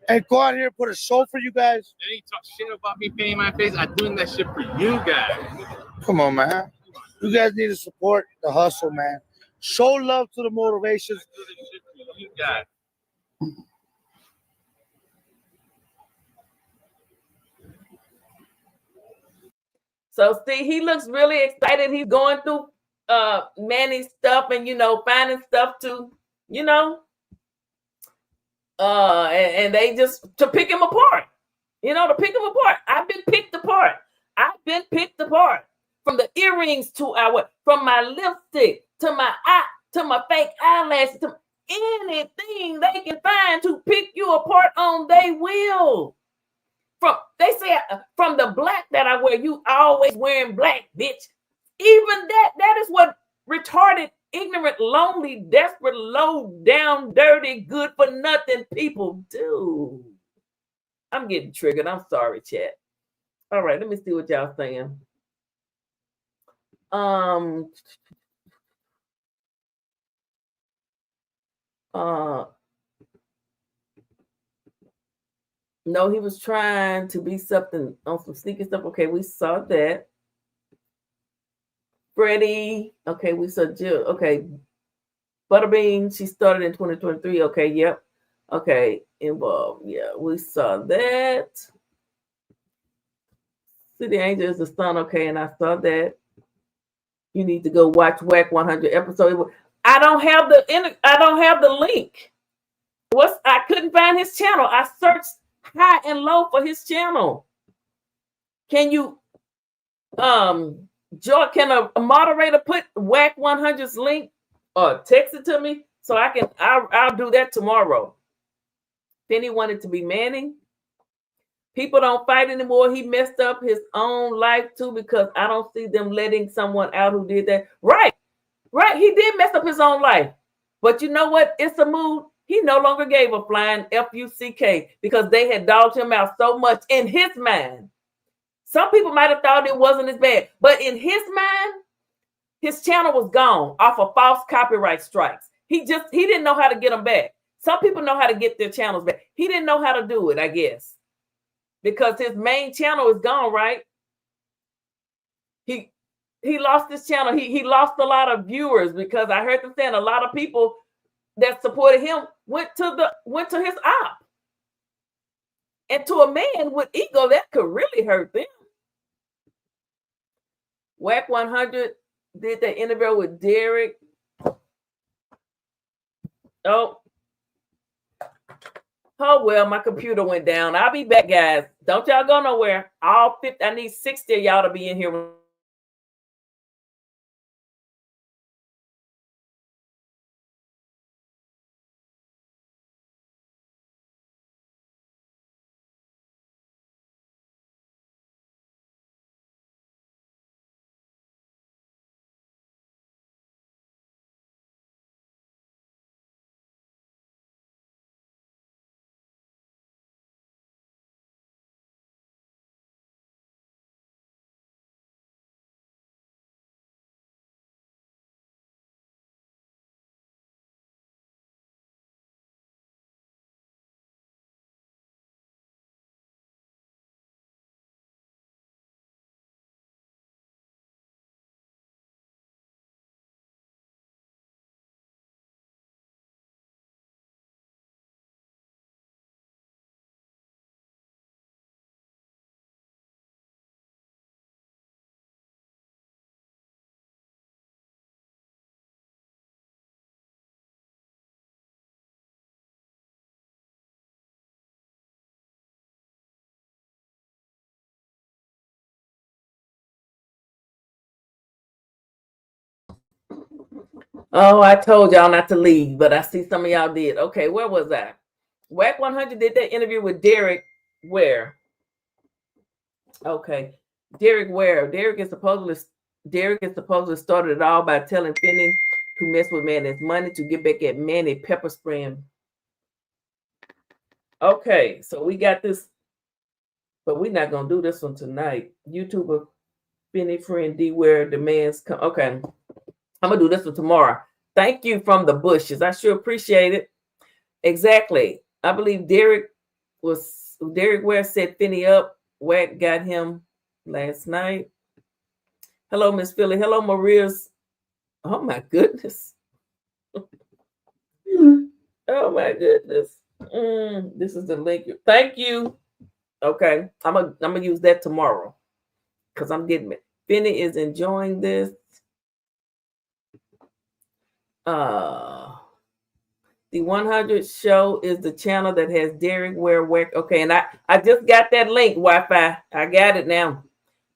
and go out here and put a show for you guys. Then he talk shit about me painting my face. I'm doing that shit for you guys. Come on, man. You guys need to support the hustle, man. Show love to the motivations. I do this shit for you guys. So see, he looks really excited. He's going through Manny's stuff and finding stuff to, and they just to pick him apart. To pick him apart. I've been picked apart. I've been picked apart. From the earrings from my lipstick to my eye, to my fake eyelashes, to anything they can find to pick you apart on, they will. They say from the black that I wear, you always wearing black, bitch. Even that is what retarded, ignorant, lonely, desperate, low down, dirty, good for nothing people do. I'm getting triggered. I'm sorry, chat. All right, let me see what y'all saying. No, he was trying to be something on some sneaky stuff. Okay, we saw that. Freddie, okay, we saw Jill. Okay, Butterbean, she started in 2023. Okay, yep. Okay, involved. Yeah, we saw that. City Angel is the son. Okay, and I saw that. You need to go watch Whack 100 episode. I don't have the link. I couldn't find his channel. I searched high and low for his channel. Can you Joy, can a moderator put Whack 100's link or text it to me so I'll do that tomorrow. Finny wanted to be Manny. People don't fight anymore. He messed up his own life too because I don't see them letting someone out who did that. Right. He did mess up his own life. But you know what? It's a mood. He no longer gave a flying F-U-C-K because they had dogged him out so much in his mind. Some people might have thought it wasn't as bad, but in his mind, his channel was gone off of false copyright strikes. He didn't know how to get them back. Some people know how to get their channels back. He didn't know how to do it, I guess, because his main channel is gone, right? He lost his channel. He lost a lot of viewers because I heard them saying a lot of people that supported him went to his op. And to a man with ego, that could really hurt them. Whack 100 did that interview with Derek. Oh, well, my computer went down. I'll be back, guys. Don't y'all go nowhere. All 50, I need 60 of y'all to be in here. Oh, I told y'all not to leave, but I see some of y'all did. Okay, where was I? Whack 100 did that interview with Derek Ware. Okay, Derek Ware. Derek is supposedly started it all by telling Finny who messed with Manny's money to get back at Manny pepper spraying. Okay, so we got this, but we're not gonna do this one tonight. YouTuber Finny friend D where demands come. Okay, I'm gonna do this one tomorrow. Thank you from the bushes. I sure appreciate it. Exactly. I believe Derek Ware set Finny up. Wack got him last night. Hello, Miss Philly. Hello, Maria's. Oh my goodness. Oh my goodness. This is the link. Thank you. Okay, I'm gonna use that tomorrow because I'm getting it. Finny is enjoying this. The 100 show is the channel that has Derek Ware. Okay, and I just got that link, Wi-Fi. I got it now.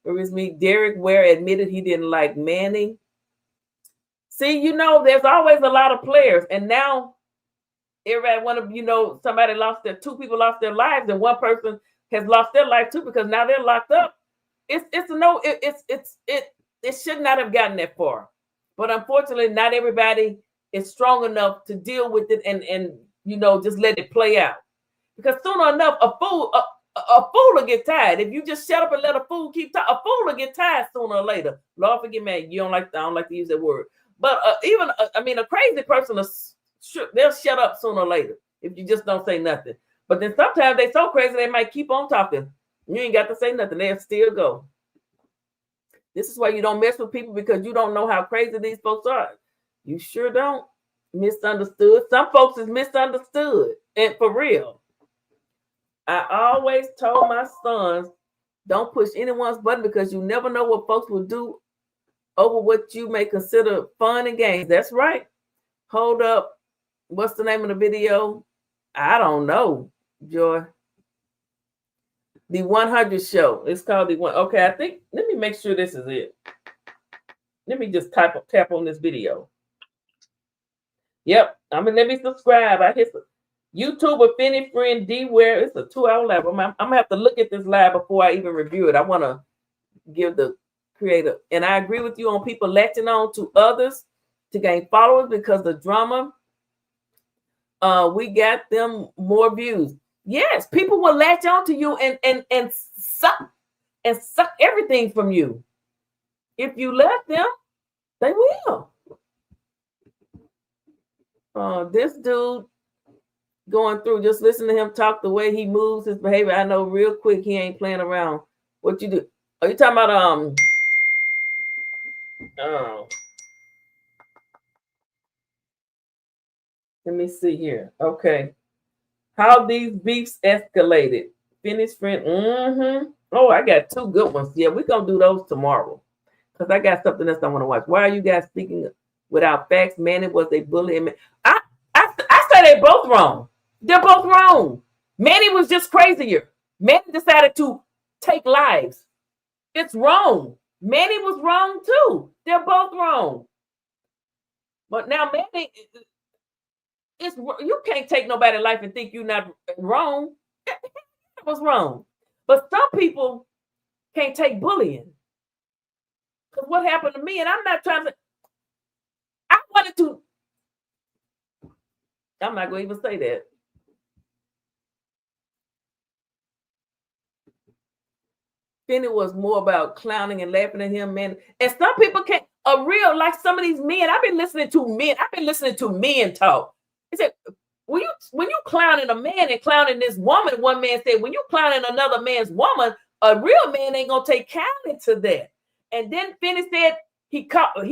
Where is me? Derek Ware admitted he didn't like Manny. See, there's always a lot of players, and now everybody somebody two people lost their lives, and one person has lost their life too because now they're locked up. It should not have gotten that far, but unfortunately, not everybody is strong enough to deal with it and just let it play out. Because sooner enough, a fool will get tired. If you just shut up and let a fool keep talking, a fool will get tired sooner or later. Lord forgive me, I don't like to use that word. But a crazy person, they'll shut up sooner or later if you just don't say nothing. But then sometimes they're so crazy they might keep on talking. You ain't got to say nothing. They'll still go. This is why you don't mess with people, because you don't know how crazy these folks are. You sure don't. Misunderstood. Some folks is misunderstood. And for real. I always told my sons, don't push anyone's button, because you never know what folks will do over what you may consider fun and games. That's right. Hold up. What's the name of the video? I don't know, Joy. The 100 show. It's called the one. Okay, I think, let me make sure this is it. Let me just tap on this video. Yep. Let me subscribe. I hit YouTuber Finny friend D Ware. It's a 2-hour live. I'm gonna have to look at this live before I even review it. I want to give the creator, and I agree with you on people latching on to others to gain followers, because the drama, we got them more views. Yes, people will latch on to you and suck everything from you. If you let them, they will. This dude going through, just listen to him talk, the way he moves, his behavior. I know real quick he ain't playing around. What you do? Are you talking about let me see here. Okay. How these beefs escalated. Finny's friend. Oh, I got two good ones. Yeah, we're gonna do those tomorrow, because I got something else I want to watch. Why are you guys speaking without facts? Manny was a bully. And I say they're both wrong. They're both wrong. Manny was just crazier. Manny decided to take lives. It's wrong. Manny was wrong too. They're both wrong. But now Manny, you can't take nobody's life and think you're not wrong. That was wrong. But some people can't take bullying. Because what happened to me, and I'm not trying to, I'm not going to even say that. Finny was more about clowning and laughing at him, man. And some people can't, like some of these men, I've been listening to men talk. He said, when you clowning a man and clowning this woman, one man said, when you clowning another man's woman, a real man ain't gonna take kindly to that. And then Finny said he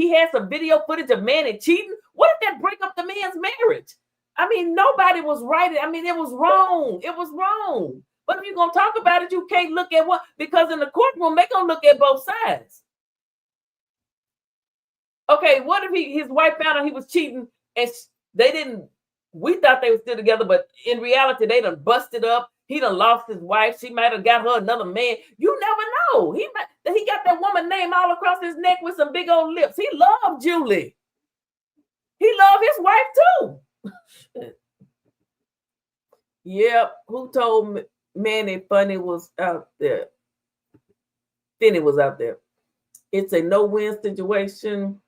had some video footage of Manny cheating. What if that break up the man's marriage? Nobody was right. It was wrong. It was wrong. But if you're gonna talk about it, you can't look at one, because in the courtroom they're gonna look at both sides. Okay, what if his wife found out he was cheating and they didn't? We thought they were still together, but in reality, they done busted up. He done lost his wife. She might have got her another man. You never know. He got that woman name all across his neck with some big old lips. He loved Julie. He loved his wife too. Yep. Who told Manny Finny was out there? Finny was out there. It's a no-win situation.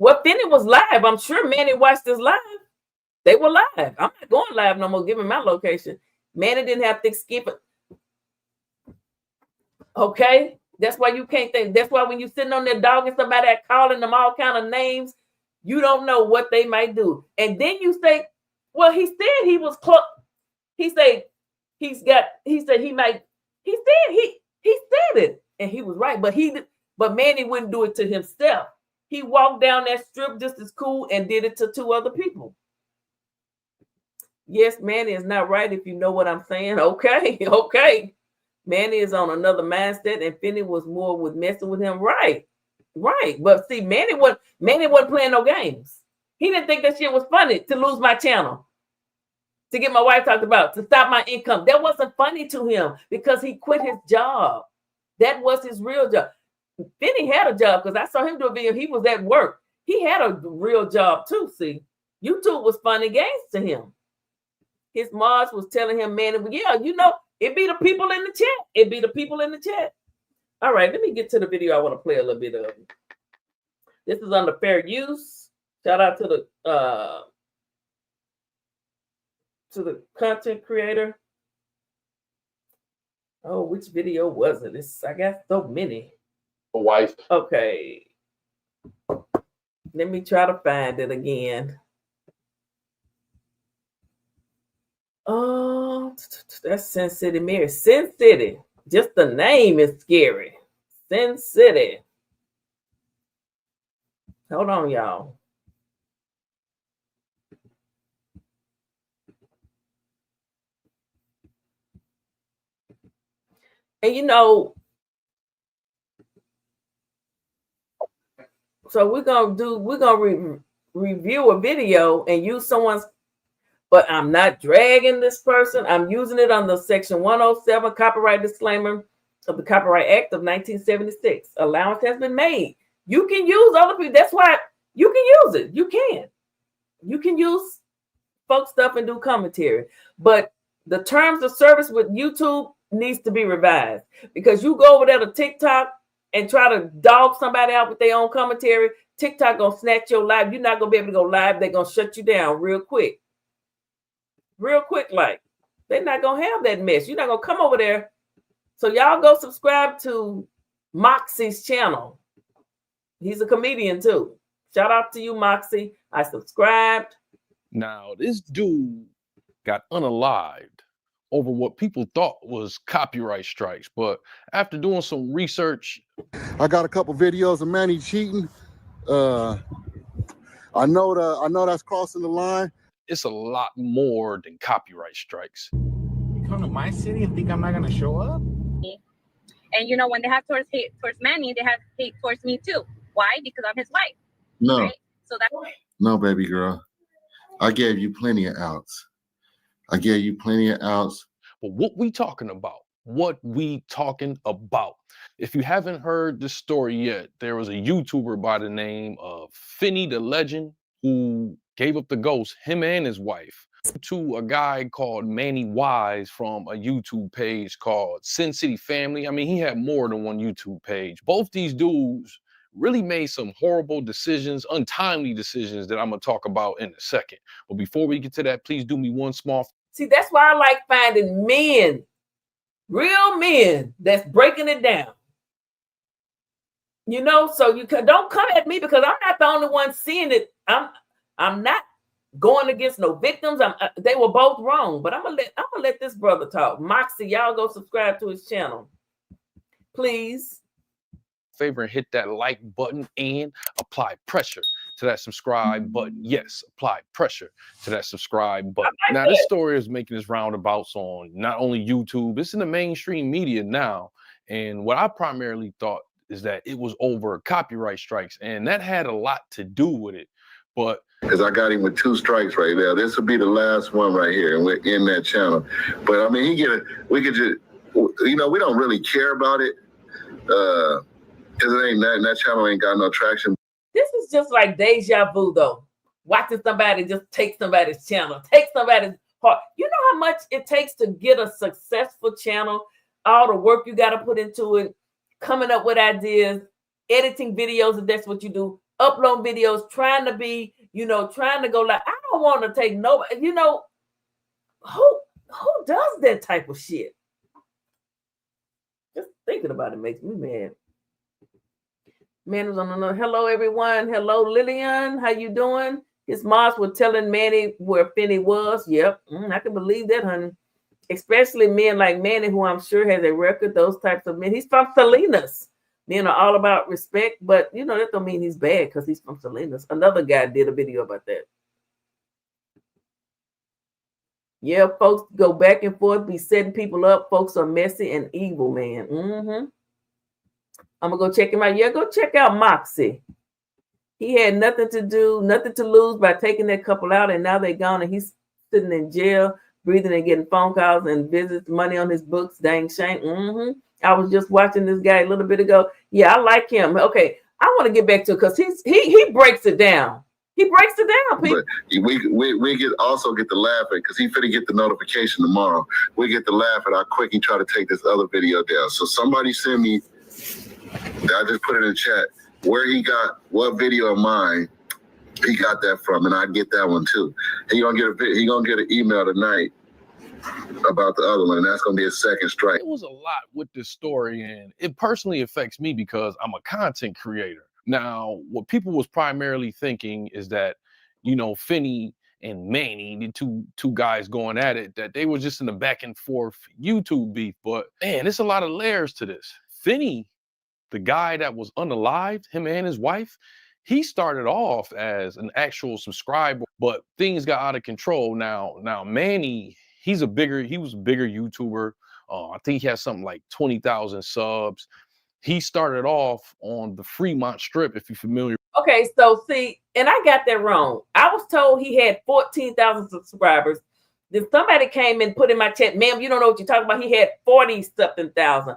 Well, Finny was live. I'm sure Manny watched this live. They were live. I'm not going live no more. Give me my location. Manny didn't have thick skin, but okay. That's why you can't think. That's why when you're sitting on there dogging somebody that calling them all kind of names, you don't know what they might do. And then you say, well, he said he was close. He said he said he might. He said it, and he was right. But Manny wouldn't do it to himself. He walked down that strip just as cool and did it to 2 other people. Yes, Manny is not right, if you know what I'm saying. Okay, okay. Manny is on another mindset, and Finny was more with messing with him. Right. But see, Manny wasn't playing no games. He didn't think that shit was funny to lose my channel, to get my wife talked about, to stop my income. That wasn't funny to him because he quit his job. That was his real job. Finny had a job because I saw him do a video. He was at work. He had a real job too. See, YouTube was funny games to him. His Mars was telling him, man, yeah, you know, it be the people in the chat. It be the people in the chat. All right, let me get to the video. I want to play a little bit of it. This is under fair use. Shout out to the content creator. Oh, which video was it? I got so many. Wife. Okay. Let me try to find it again. Oh, that's Sin City Mary. Sin City. Just the name is scary. Sin City. Hold on, y'all. And you know, so we're gonna review a video and use someone's, but I'm not dragging this person. I'm using it under Section 107 copyright disclaimer of the Copyright Act of 1976. Allowance has been made. You can use other people. That's why you can use it. You can use folk stuff and do commentary. But the terms of service with YouTube needs to be revised, because you go over there to TikTok and try to dog somebody out with their own commentary, TikTok gonna snatch your live. You're not gonna be able to go live. They're gonna shut you down real quick. Like they're not gonna have that mess. You're not gonna come over there. So y'all go subscribe to Moxie's channel. He's a comedian too. Shout out to you, Moxie. I subscribed. Now this dude got unalived over what people thought was copyright strikes, but after doing some research, I got a couple videos of Manny cheating. I know that's crossing the line. it's a lot more than copyright strikes. You come to my city and think I'm not gonna show up? And you know, when they have hate towards Manny, they have hate towards me too. Why? Because I'm his wife. No, right? So that's no, baby girl. I gave you plenty of outs. But what we talking about? If you haven't heard the story yet, there was a YouTuber by the name of Finny the Legend who gave up the ghost, him and his wife, to a guy called Manny Wise from a YouTube page called Sin City Family. I mean, he had more than one YouTube page. Both these dudes really made some horrible decisions, untimely decisions that I'm gonna talk about in a second. But before we get to that, please do me one small. See, that's why I like finding men, real men that's breaking it down. You know, so you don't come at me because I'm not the only one seeing it. I'm not going against no victims. They were both wrong, but I'm gonna let this brother talk. Moxie, y'all go subscribe to his channel, please. Favor and hit that like button and apply pressure to that subscribe button. Yes, apply pressure to that subscribe button. Now, this story is making its roundabouts on not only YouTube, it's in the mainstream media now. And what I primarily thought is that it was over copyright strikes, and that had a lot to do with it. But because I got him with 2 strikes right there. This will be the last one right here, and we're in that channel. But I mean, we could just, you know, we don't really care about it. Because it ain't that channel ain't got no traction. This is just like deja vu, though. Watching somebody just take somebody's channel, take somebody's heart. You know how much it takes to get a successful channel, all the work you got to put into it, coming up with ideas, editing videos, if that's what you do, upload videos, trying to be, trying to go like, I don't want to take no, who does that type of shit? Just thinking about it makes me mad. Man was on another. Hello, everyone. Hello, Lillian. How you doing? His moms were telling Manny where Finny was. Yep, I can believe that, honey. Especially men like Manny, who I'm sure has a record. Those types of men. He's from Salinas. Men are all about respect, but that don't mean he's bad because he's from Salinas. Another guy did a video about that. Yeah, folks go back and forth, be setting people up. Folks are messy and evil, man. I'm gonna go check him out. Yeah, go check out Moxie. He had nothing to do, nothing to lose by taking that couple out, and now they're gone, and he's sitting in jail, breathing and getting phone calls and visits, money on his books. Dang shame. I was just watching this guy a little bit ago. Yeah, I like him. Okay, I want to get back to it because he breaks it down. He breaks it down, people. But we also get to laugh at because he finna get the notification tomorrow. We get to laugh at how quick he try to take this other video down. So somebody send me. I just put it in the chat where he got what video of mine he got that from, and I get that one too. He gonna get an email tonight about the other one, and that's gonna be a second strike. It was a lot with this story, and it personally affects me because I'm a content creator. Now, what people was primarily thinking is that, Finny and Manny, the two guys going at it, that they were just in the back and forth YouTube beef. But man, there's a lot of layers to this. Finny, the guy that was unalived, him and his wife, he started off as an actual subscriber, but things got out of control. Now Manny, he was a bigger YouTuber. I think he has something like 20,000 subs. He started off on the Fremont Strip, if you're familiar. Okay, so see, and I got that wrong. I was told he had 14,000 subscribers. Then somebody came and put in my chat, ma'am, you don't know what you're talking about. He had 40-something thousand.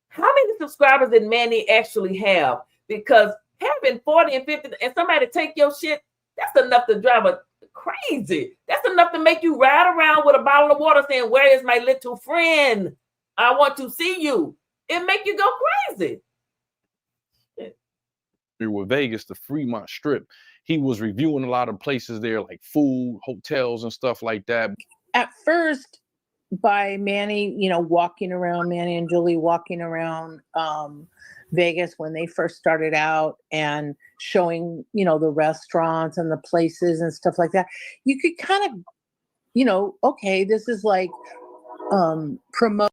How many subscribers did Manny actually have? Because having 40 and 50 and somebody take your shit, that's enough to drive a crazy. That's enough to make you ride around with a bottle of water saying, where is my little friend? I want to see you. It make you go crazy. With Vegas, the Fremont Strip, he was reviewing a lot of places there, like food, hotels, and stuff like that. At first, by Manny, Manny and Julie walking around Vegas when they first started out and showing, the restaurants and the places and stuff like that, you could kind of, okay, this is like promote.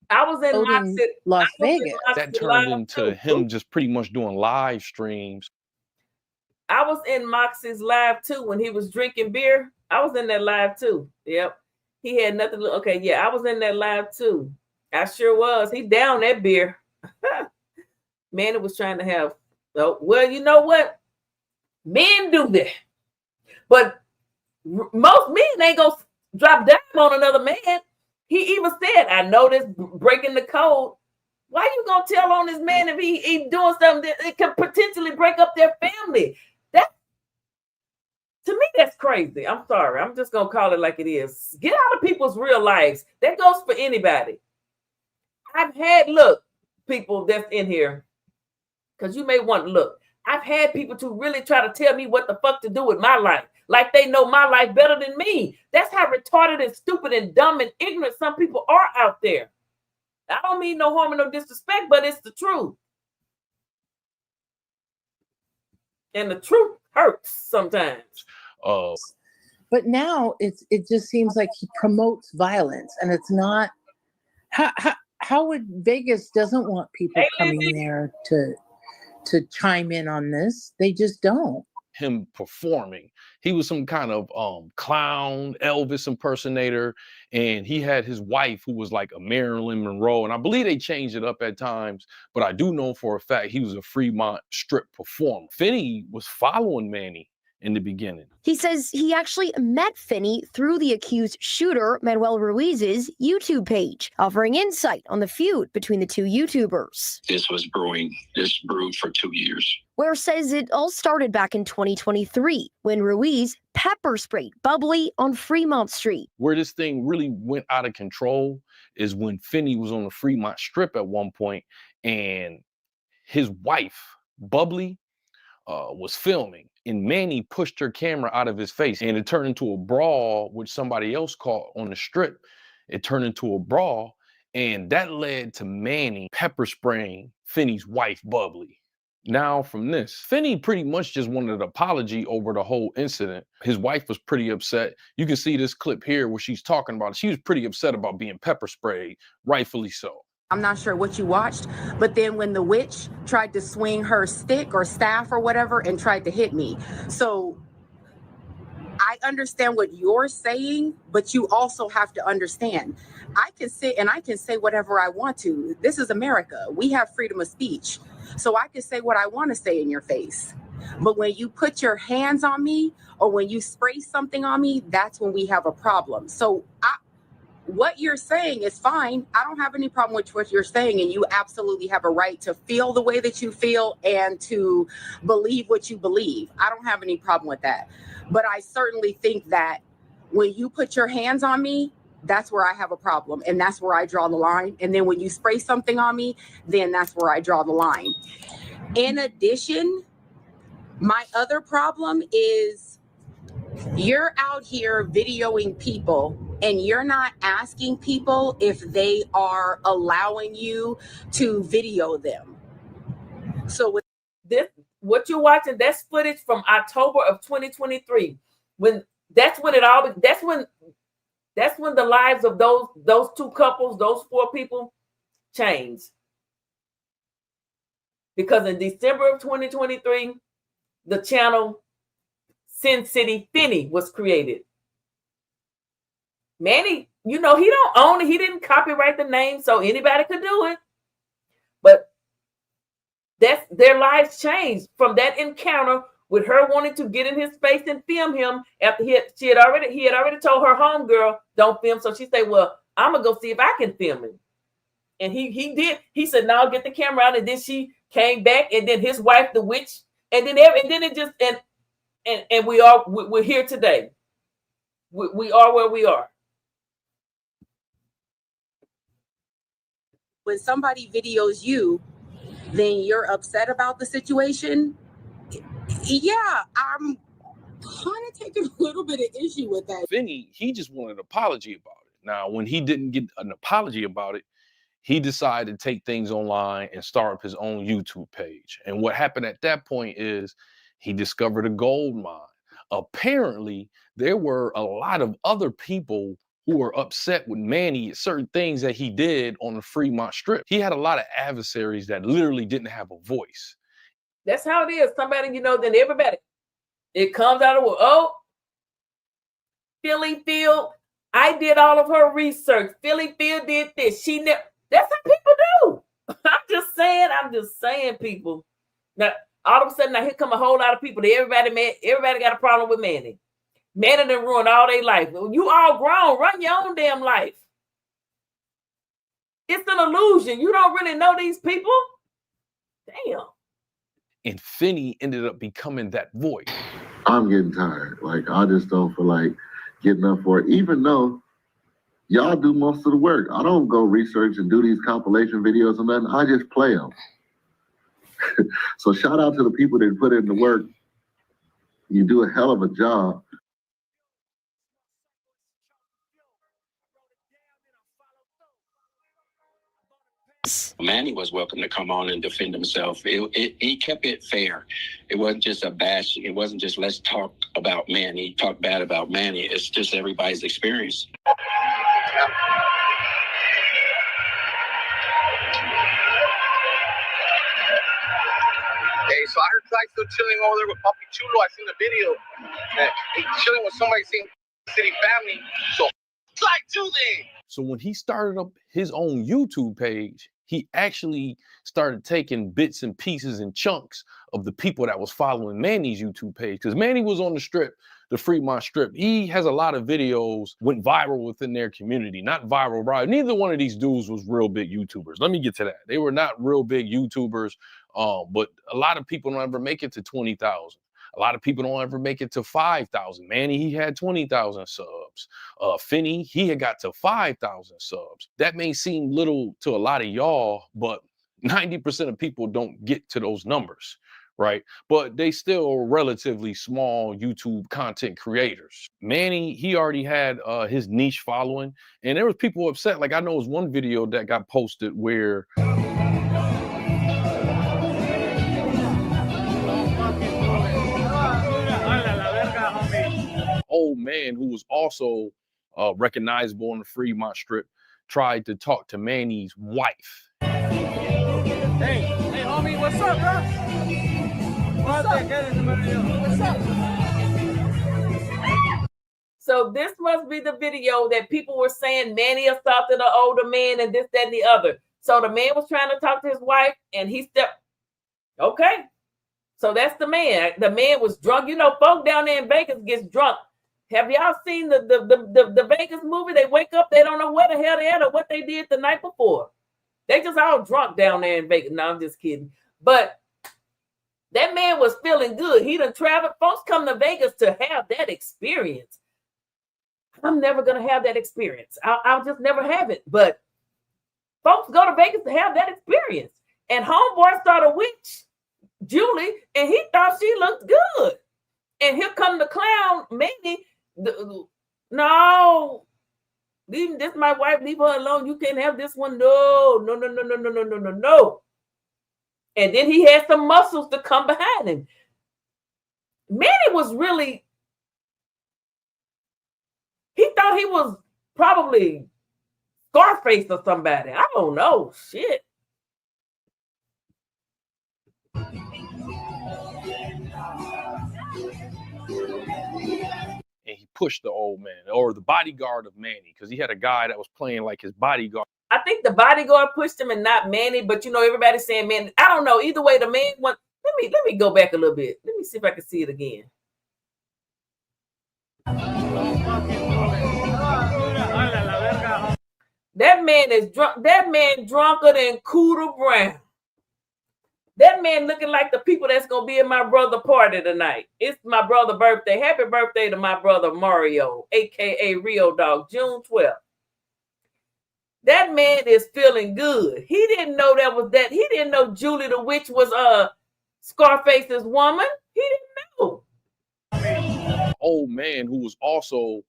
I was in Las Vegas. That turned into him just pretty much doing live streams. I was in Moxie's live too when he was drinking beer. I was in that live too. Yep. He had nothing to okay, yeah, I was in that live too. I sure was. He down that beer. Man, it was trying to have well, you know what? Men do that. But most men ain't gonna drop down on another man. He even said, I know this breaking the code. Why you gonna tell on this man if he doing something that it could potentially break up their family? That to me, that's crazy. I'm sorry. I'm just gonna call it like it is. Get out of people's real lives. That goes for anybody. I've had people that's in here, because you may want to look. I've had people to really try to tell me what the fuck to do with my life. Like they know my life better than me. That's how retarded and stupid and dumb and ignorant some people are out there. I don't mean no harm and no disrespect, but it's the truth. And the truth hurts sometimes. But now it just seems like he promotes violence, and it's not. How would Vegas doesn't want people coming there to chime in on this? They just don't. Him performing, he was some kind of clown Elvis impersonator, and he had his wife who was like a Marilyn Monroe, and I believe they changed it up at times, but I do know for a fact he was a Fremont Strip performer. Finny was following Manny in the beginning. He says he actually met Finny through the accused shooter, Manuel Ruiz's YouTube page, offering insight on the feud between the two YouTubers. This brewed for 2 years. Ware says it all started back in 2023 when Ruiz pepper sprayed Bubbly on Fremont Street. Where this thing really went out of control is when Finny was on the Fremont Strip at one point, and his wife, Bubbly, was filming, and Manny pushed her camera out of his face, and it turned into a brawl, which somebody else caught on the strip. It turned into a brawl, and that led to Manny pepper spraying Finny's wife, Bubbly. Now from this, Finny pretty much just wanted an apology over the whole incident. His wife was pretty upset. You can see this clip here where she's talking about it. She was pretty upset about being pepper sprayed, rightfully so. I'm not sure what you watched, but then when the witch tried to swing her stick or staff or whatever and tried to hit me. So I understand what you're saying, but you also have to understand. I can sit and I can say whatever I want to. This is America. We have freedom of speech. So I can say what I want to say in your face. But when you put your hands on me or when you spray something on me, that's when we have a problem. So what you're saying is fine. I don't have any problem with what you're saying, and you absolutely have a right to feel the way that you feel and to believe what you believe. I don't have any problem with that. But I certainly think that when you put your hands on me, that's where I have a problem, and that's where I draw the line. And then when you spray something on me, then that's where I draw the line. In addition, my other problem is you're out here videoing people and you're not asking people if they are allowing you to video them. So with This, what you're watching, that's footage from October of 2023. That's when the lives of those two couples, those four people, changed. Because in December of 2023, the channel Sin City Finny was created. Manny, he don't own it. He didn't copyright the name, so anybody could do it. But their lives changed from that encounter with her wanting to get in his face and film him after he had already told her homegirl, don't film. So she said, well, I'm gonna go see if I can film him. And he did. He said, no, get the camera out. And then she came back, and then his wife, the witch, and then it just and we're here today. We are where we are. when somebody videos you, then you're upset about the situation. Yeah, I'm kind of taking a little bit of issue with that. Finny, he just wanted an apology about it. Now, when he didn't get an apology about it, he decided to take things online and start up his own YouTube page. And what happened at that point is he discovered a gold mine. Apparently, there were a lot of other people who were upset with Manny at certain things that he did on the Fremont Strip. He had a lot of adversaries that literally didn't have a voice. That's how it is. Somebody, then everybody, it comes out of, oh, Philly Field, I did all of her research. Philly Field did this. That's how people do. I'm just saying, people. Now, all of a sudden, now here come a whole lot of people. Everybody got a problem with Manny. Manny done ruined all their life. You all grown. Run your own damn life. It's an illusion. You don't really know these people. Damn. And Finny ended up becoming that voice. I'm getting tired. Like, I just don't feel like getting up for it, even though y'all do most of the work. I don't go research and do these compilation videos and nothing. I just play them. So shout out to the people that put in the work. You do a hell of a job. Manny was welcome to come on and defend himself. He kept it fair. It wasn't just a bash. It wasn't just let's talk about Manny, talk bad about Manny. It's just everybody's experience. Hey, so I heard Clyde's still chilling over there with Papi Chulo. I seen the video that he's chilling with somebody seen City family. So Clyde too then. So when he started up his own YouTube page, he actually started taking bits and pieces and chunks of the people that was following Manny's YouTube page. Because Manny was on the strip, the Fremont Strip. He has a lot of videos, went viral within their community. Not viral, right? Neither one of these dudes was real big YouTubers. Let me get to that. They were not real big YouTubers, but a lot of people don't ever make it to 20,000. A lot of people don't ever make it to 5,000. Manny, he had 20,000 subs. Finny, he had got to 5,000 subs. That may seem little to a lot of y'all, but 90% of people don't get to those numbers, right? But they still relatively small YouTube content creators. Manny, he already had his niche following, and there was people upset. Like I know it was one video that got posted where old man who was also recognizable on the Fremont Strip tried to talk to Manny's wife. Hey, homie, what's up, bro? What's up? So this must be the video that people were saying Manny assaulted an older man and this, that, and the other. So the man was trying to talk to his wife and he stepped. Okay. So that's the man. The man was drunk. You know, folk down there in Vegas gets drunk. Have y'all seen the Vegas movie? They wake up, they don't know where the hell they at or what they did the night before. They just all drunk down there in Vegas. No, I'm just kidding. But that man was feeling good. He done traveled. Folks come to Vegas to have that experience. I'm never going to have that experience. I'll just never have it. But folks go to Vegas to have that experience. And homeboy started a witch, Julie, and he thought she looked good. And here come the clown, Manny. No, leave this my wife, leave her alone. You can't have this one. No. And then he had some muscles to come behind him. Manny was really, he thought he was probably Scarface or somebody. I don't know. Shit. And he pushed the old man, or the bodyguard of Manny, because he had a guy that was playing like his bodyguard. I think the bodyguard pushed him and not Manny, but you know, everybody's saying Manny. I don't know. Either way, the man went. Let me go back a little bit. Let me see if I can see it again. That man is drunk. That man drunker than Cooter Brown. That man looking like the people that's going to be at my brother's party tonight. It's my brother's birthday. Happy birthday to my brother Mario, a.k.a. Rio Dog, June 12th. That man is feeling good. He didn't know that was that. He didn't know Julie the Witch was Scarface's woman. He didn't know. Old man who was also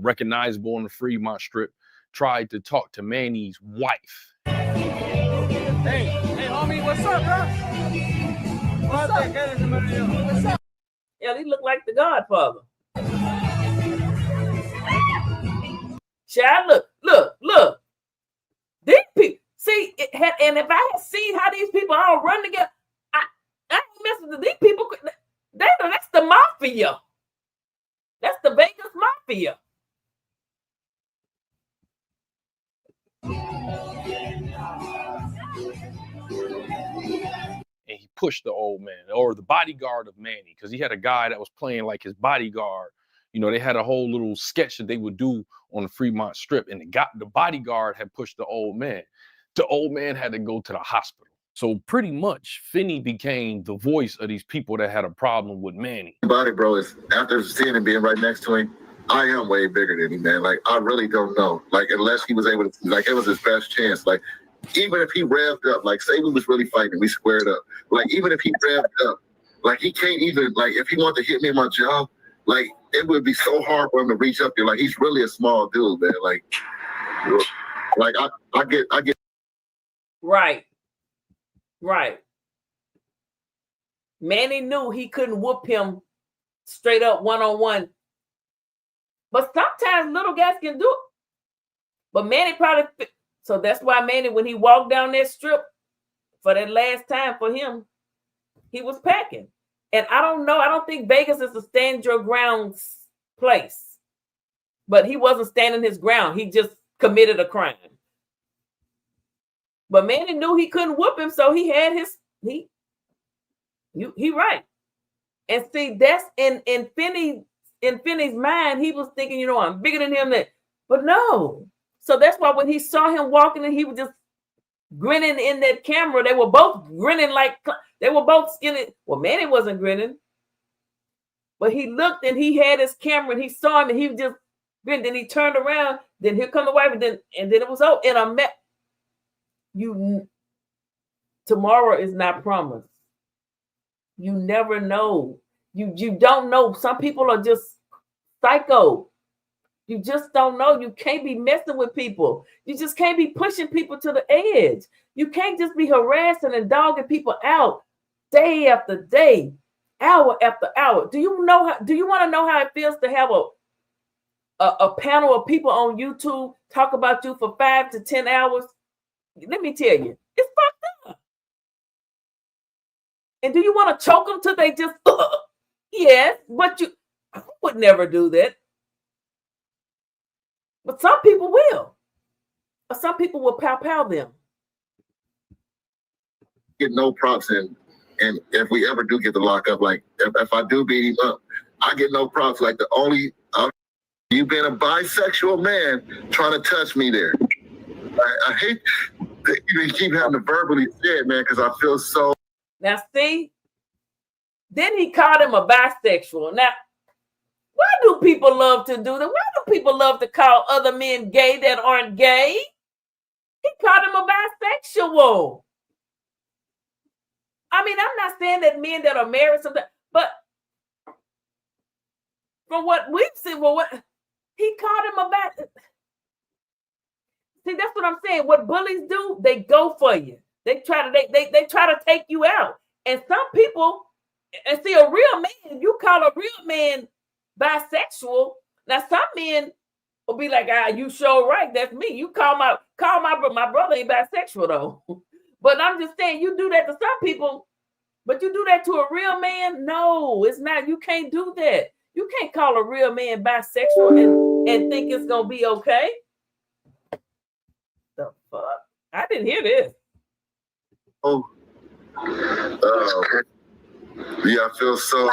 recognizable on the Fremont Strip tried to talk to Manny's wife. Hey, homie, what's up, bro? What's up? Yeah, he looked like the Godfather. Child, look. These people, see, and if I had seen how these people all run together, I ain't messing with these people. That's the mafia. That's the Vegas mafia. And he pushed the old man, or the bodyguard of Manny, because he had a guy that was playing like his bodyguard. You know, they had a whole little sketch that they would do on the Fremont Strip, and the bodyguard had pushed the old man. The old man had to go to the hospital. So pretty much, Finny became the voice of these people that had a problem with Manny. Body, bro, is after seeing him being right next to him, I am way bigger than him, man. Like, I really don't know. Like, unless he was able to, like, it was his best chance. Like, even if he revved up, like, say we was really fighting, we squared up. Like, even if he revved up, like, he can't even, like, if he wanted to hit me in my jaw, like, it would be so hard for him to reach up there. Like, he's really a small dude, man. Like I get. Right. Manny knew he couldn't whoop him straight up one-on-one. But sometimes little guys can do it. But Manny probably, so that's why Manny, when he walked down that strip for that last time for him, he was packing. And I don't know, I don't think Vegas is a stand your ground place. But he wasn't standing his ground. He just committed a crime. But Manny knew he couldn't whoop him, so he had he right. And see, that's in Finny's mind, he was thinking, you know, I'm bigger than him. But no. So that's why when he saw him walking and he was just grinning in that camera, they were both grinning like they were both skinny. Well, Manny wasn't grinning, but he looked and he had his camera and he saw him and he just grinned. Then he turned around. Then here come the wife, and then it was over. And I met you. Tomorrow is not promised. You never know. You don't know. Some people are just psycho. You just don't know. You can't be messing with people. You just can't be pushing people to the edge. You can't just be harassing and dogging people out day after day, hour after hour. Do you want to know how it feels to have a panel of people on YouTube talk about you for 5 to 10 hours? Let me tell you, it's fucked up. And do you want to choke them till they just, yes, but I would never do that. But some people will. Or some people will pow them. Get no props in. And if we ever do get the lockup, like if I do beat him up, I get no props. Like the only, you being a bisexual man trying to touch me there. I hate that you keep having to verbally say it, man, because I feel so. Now, see, then he called him a bisexual. Now, why do people love to do that? Why do people love to call other men gay that aren't gay? He called him a bisexual. I mean, I'm not saying that men that are married, but from what we've seen, well, what he called him a bisexual. See, that's what I'm saying. What bullies do, they go for you. They try to take you out. And some people, and see, a real man, you call a real man bisexual. Now, some men will be like, you sure right, that's me. You call my brother ain't bisexual though. But I'm just saying, you do that to some people, but you do that to a real man? No, it's not. You can't do that. You can't call a real man bisexual and think it's gonna be okay. The fuck? I didn't hear this. Yeah, I feel so.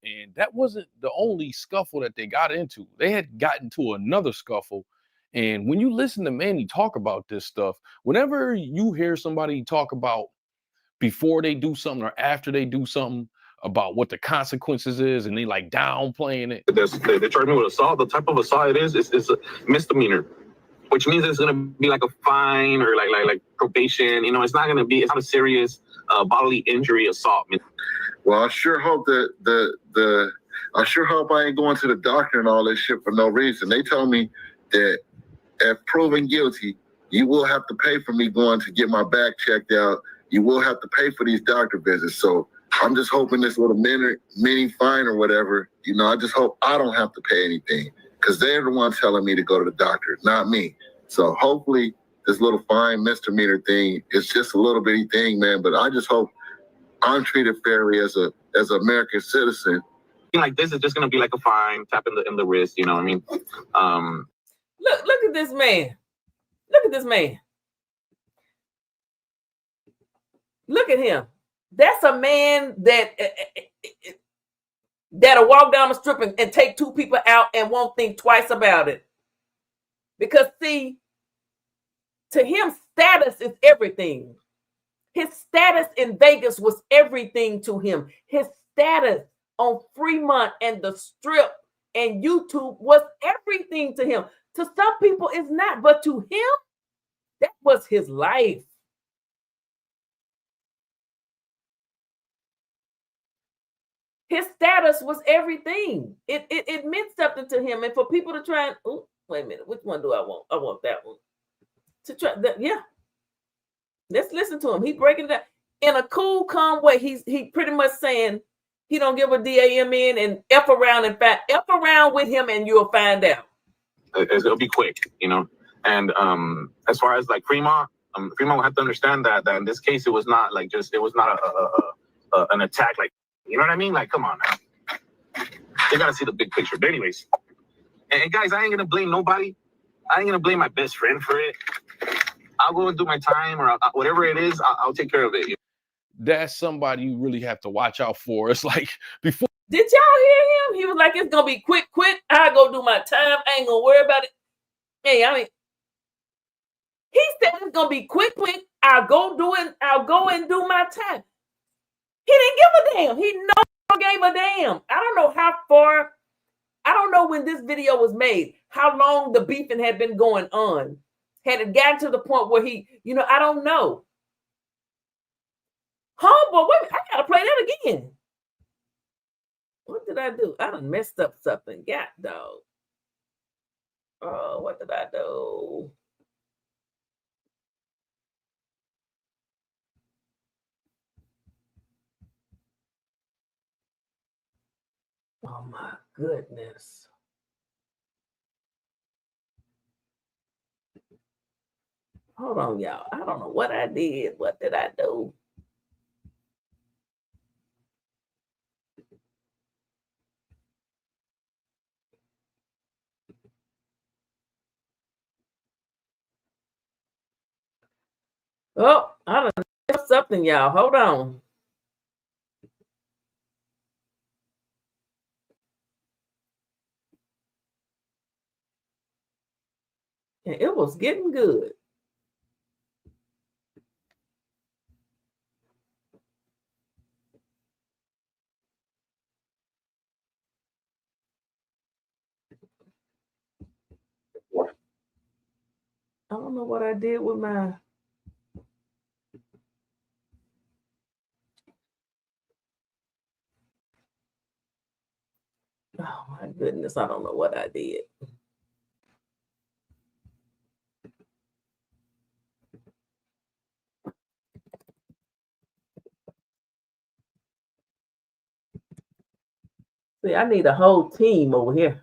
And that wasn't the only scuffle that they got into. They had gotten to another scuffle. And when you listen to Manny talk about this stuff, whenever you hear somebody talk about before they do something or after they do something, about what the consequences is, and they like downplaying it. They charge me with assault. The type of assault it is a misdemeanor, which means it's gonna be like a fine or like probation. You know, it's not a serious bodily injury assault. Well, I sure hope that I sure hope I ain't going to the doctor and all this shit for no reason. They told me that if proven guilty, you will have to pay for me going to get my back checked out. You will have to pay for these doctor visits. So I'm just hoping this little mini fine or whatever, you know, I just hope I don't have to pay anything because they're the ones telling me to go to the doctor, not me. So hopefully this little fine misdemeanor thing is just a little bitty thing, man. But I just hope I'm treated fairly as an American citizen. Like this is just gonna be like a fine, tap in the wrist, you know what I mean? Look at this man. Look at this man. Look at him. That's a man that'll walk down the strip and take two people out and won't think twice about it. Because see, to him, status is everything. His status in Vegas was everything to him. His status on Fremont and the Strip and YouTube was everything to him. To some people, it's not, but to him, that was his life. His status was everything. It meant something to him. And for people to try and, oh, wait a minute, which one do I want? I want that one. To try that, yeah. Let's listen to him. He breaking it down in a cool, calm way. He pretty much saying he don't give a damn in and F around with him and you'll find out. It'll be quick, you know. And as far as like Fremont will have to understand that in this case it was not an attack, like, you know what I mean? Like, come on now. They gotta see the big picture. But anyways, and guys, I ain't gonna blame nobody. I ain't gonna blame my best friend for it. I'll go and do my time or whatever it is, I'll take care of it. That's somebody you really have to watch out for. It's like before. Did y'all hear him? He was like, it's gonna be quick. I'll go do my time. I ain't gonna worry about it. Hey, I mean, he said it's gonna be quick. I'll go and do my time. He didn't give a damn. He no gave a damn. I don't know how far. I don't know when this video was made, how long the beefing had been going on. Had it gotten to the point where he, I don't know. Homeboy, wait a minute, I gotta play that again. What did I do? I done messed up something. God, dog. Oh, what did I do? Oh my goodness. Hold on, y'all. I don't know what I did. What did I do? Oh, I done messed something, y'all. Hold on. And it was getting good. I don't know what I did with my. Oh my goodness, I don't know what I did. See, I need a whole team over here.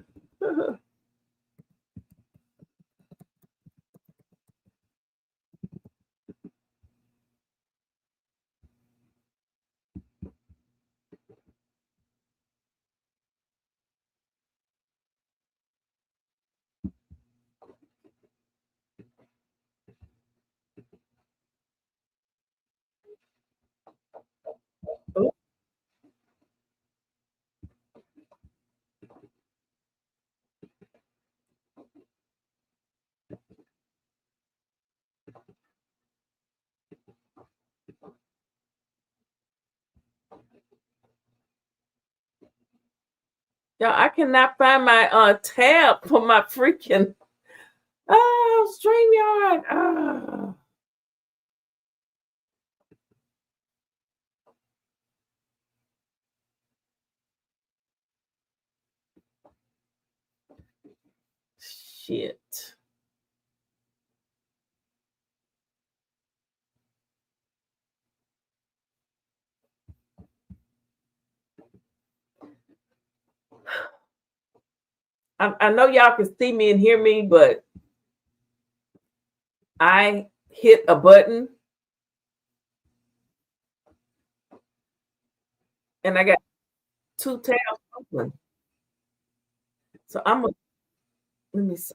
Oh, y'all, I cannot find my tab for my freaking StreamYard. Shit. I know y'all can see me and hear me, but I hit a button and I got two tabs open. So I'm gonna let me see.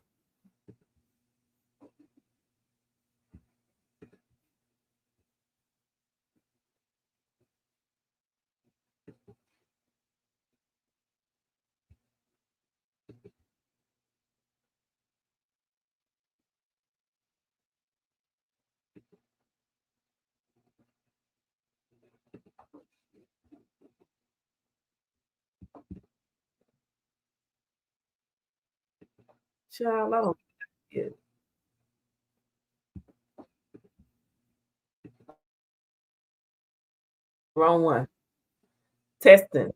Child, I don't get it. Wrong one. Testing.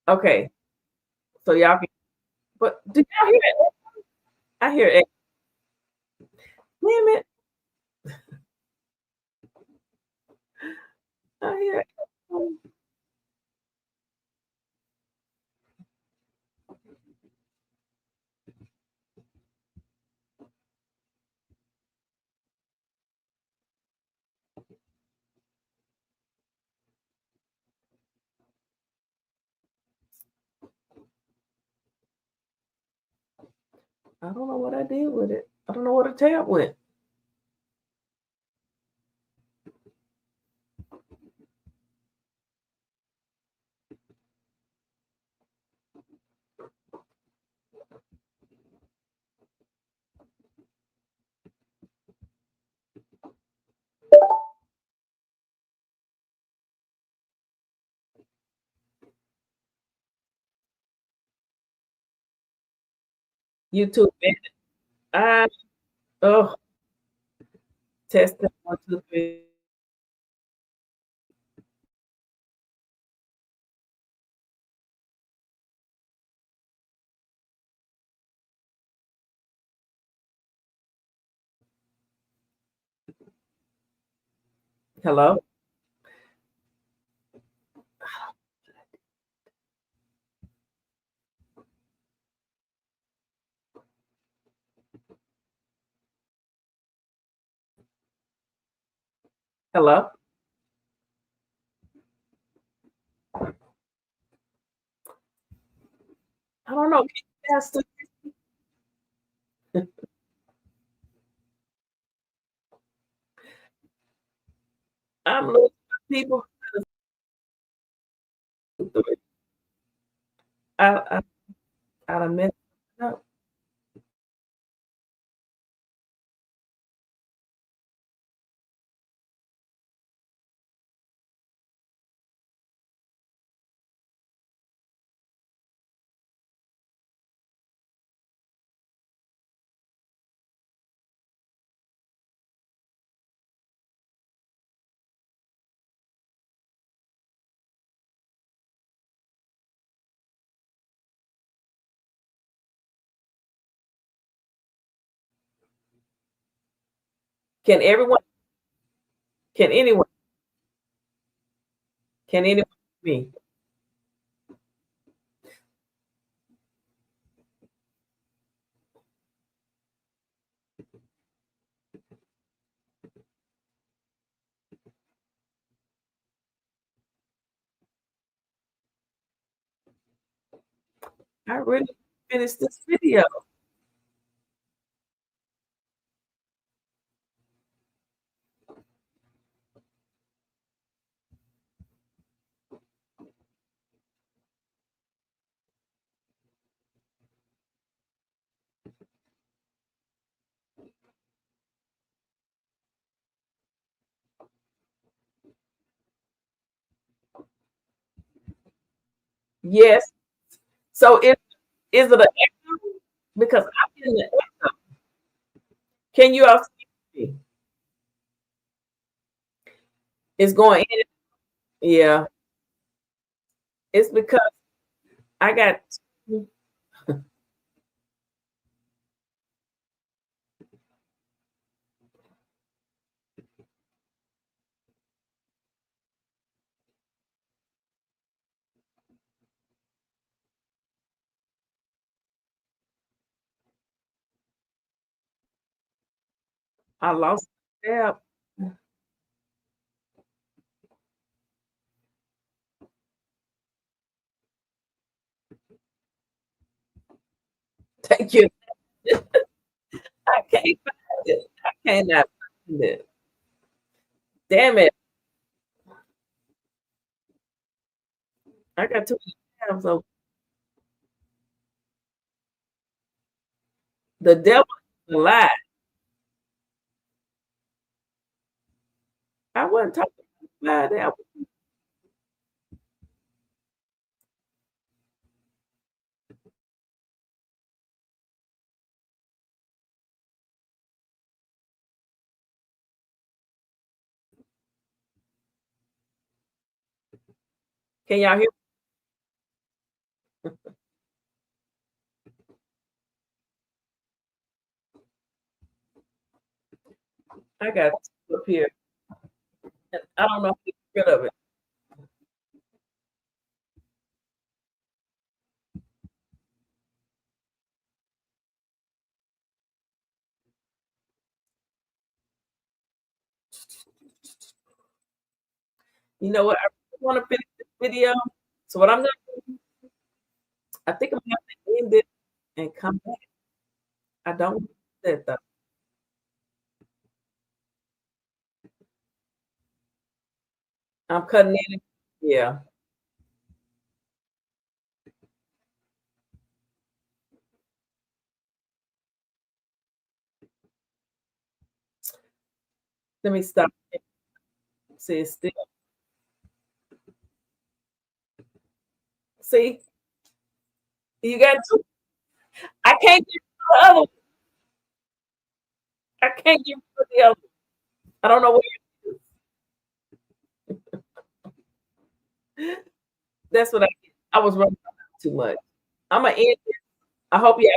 Okay. So y'all can, but did y'all hear it? I hear it. Damn it. I hear it. I don't know what I did with it. I don't know where the tab went. YouTube. Oh, testing 1, 2, 3. Hello? Hello? I don't know. Can you guys still hear me? I'm losing people. I done messed up. Can everyone, can anyone, can anyone hear me? I really finished this video. Yes. So is it an echo? Because I'm getting an echo. Can you all see me? It's going in. Yeah. It's because I got I lost the tab. Thank you. I can't find it. I cannot find it. Damn it. I got too many tabs open. The devil is a lie. I wasn't talking about that. Can y'all hear me? I got two up here. And I don't know how to get rid of it. You know what? I really want to finish this video. So what I'm gonna do, I think I'm gonna have to end it and come back. I don't want to do that though. I'm cutting in. Yeah. Let me stop. See, it's still. See, you got two. I can't get the other one. I can't get rid of the other one. I don't know where it is. That's what I did. I was running around too much. I'm gonna end it. I hope you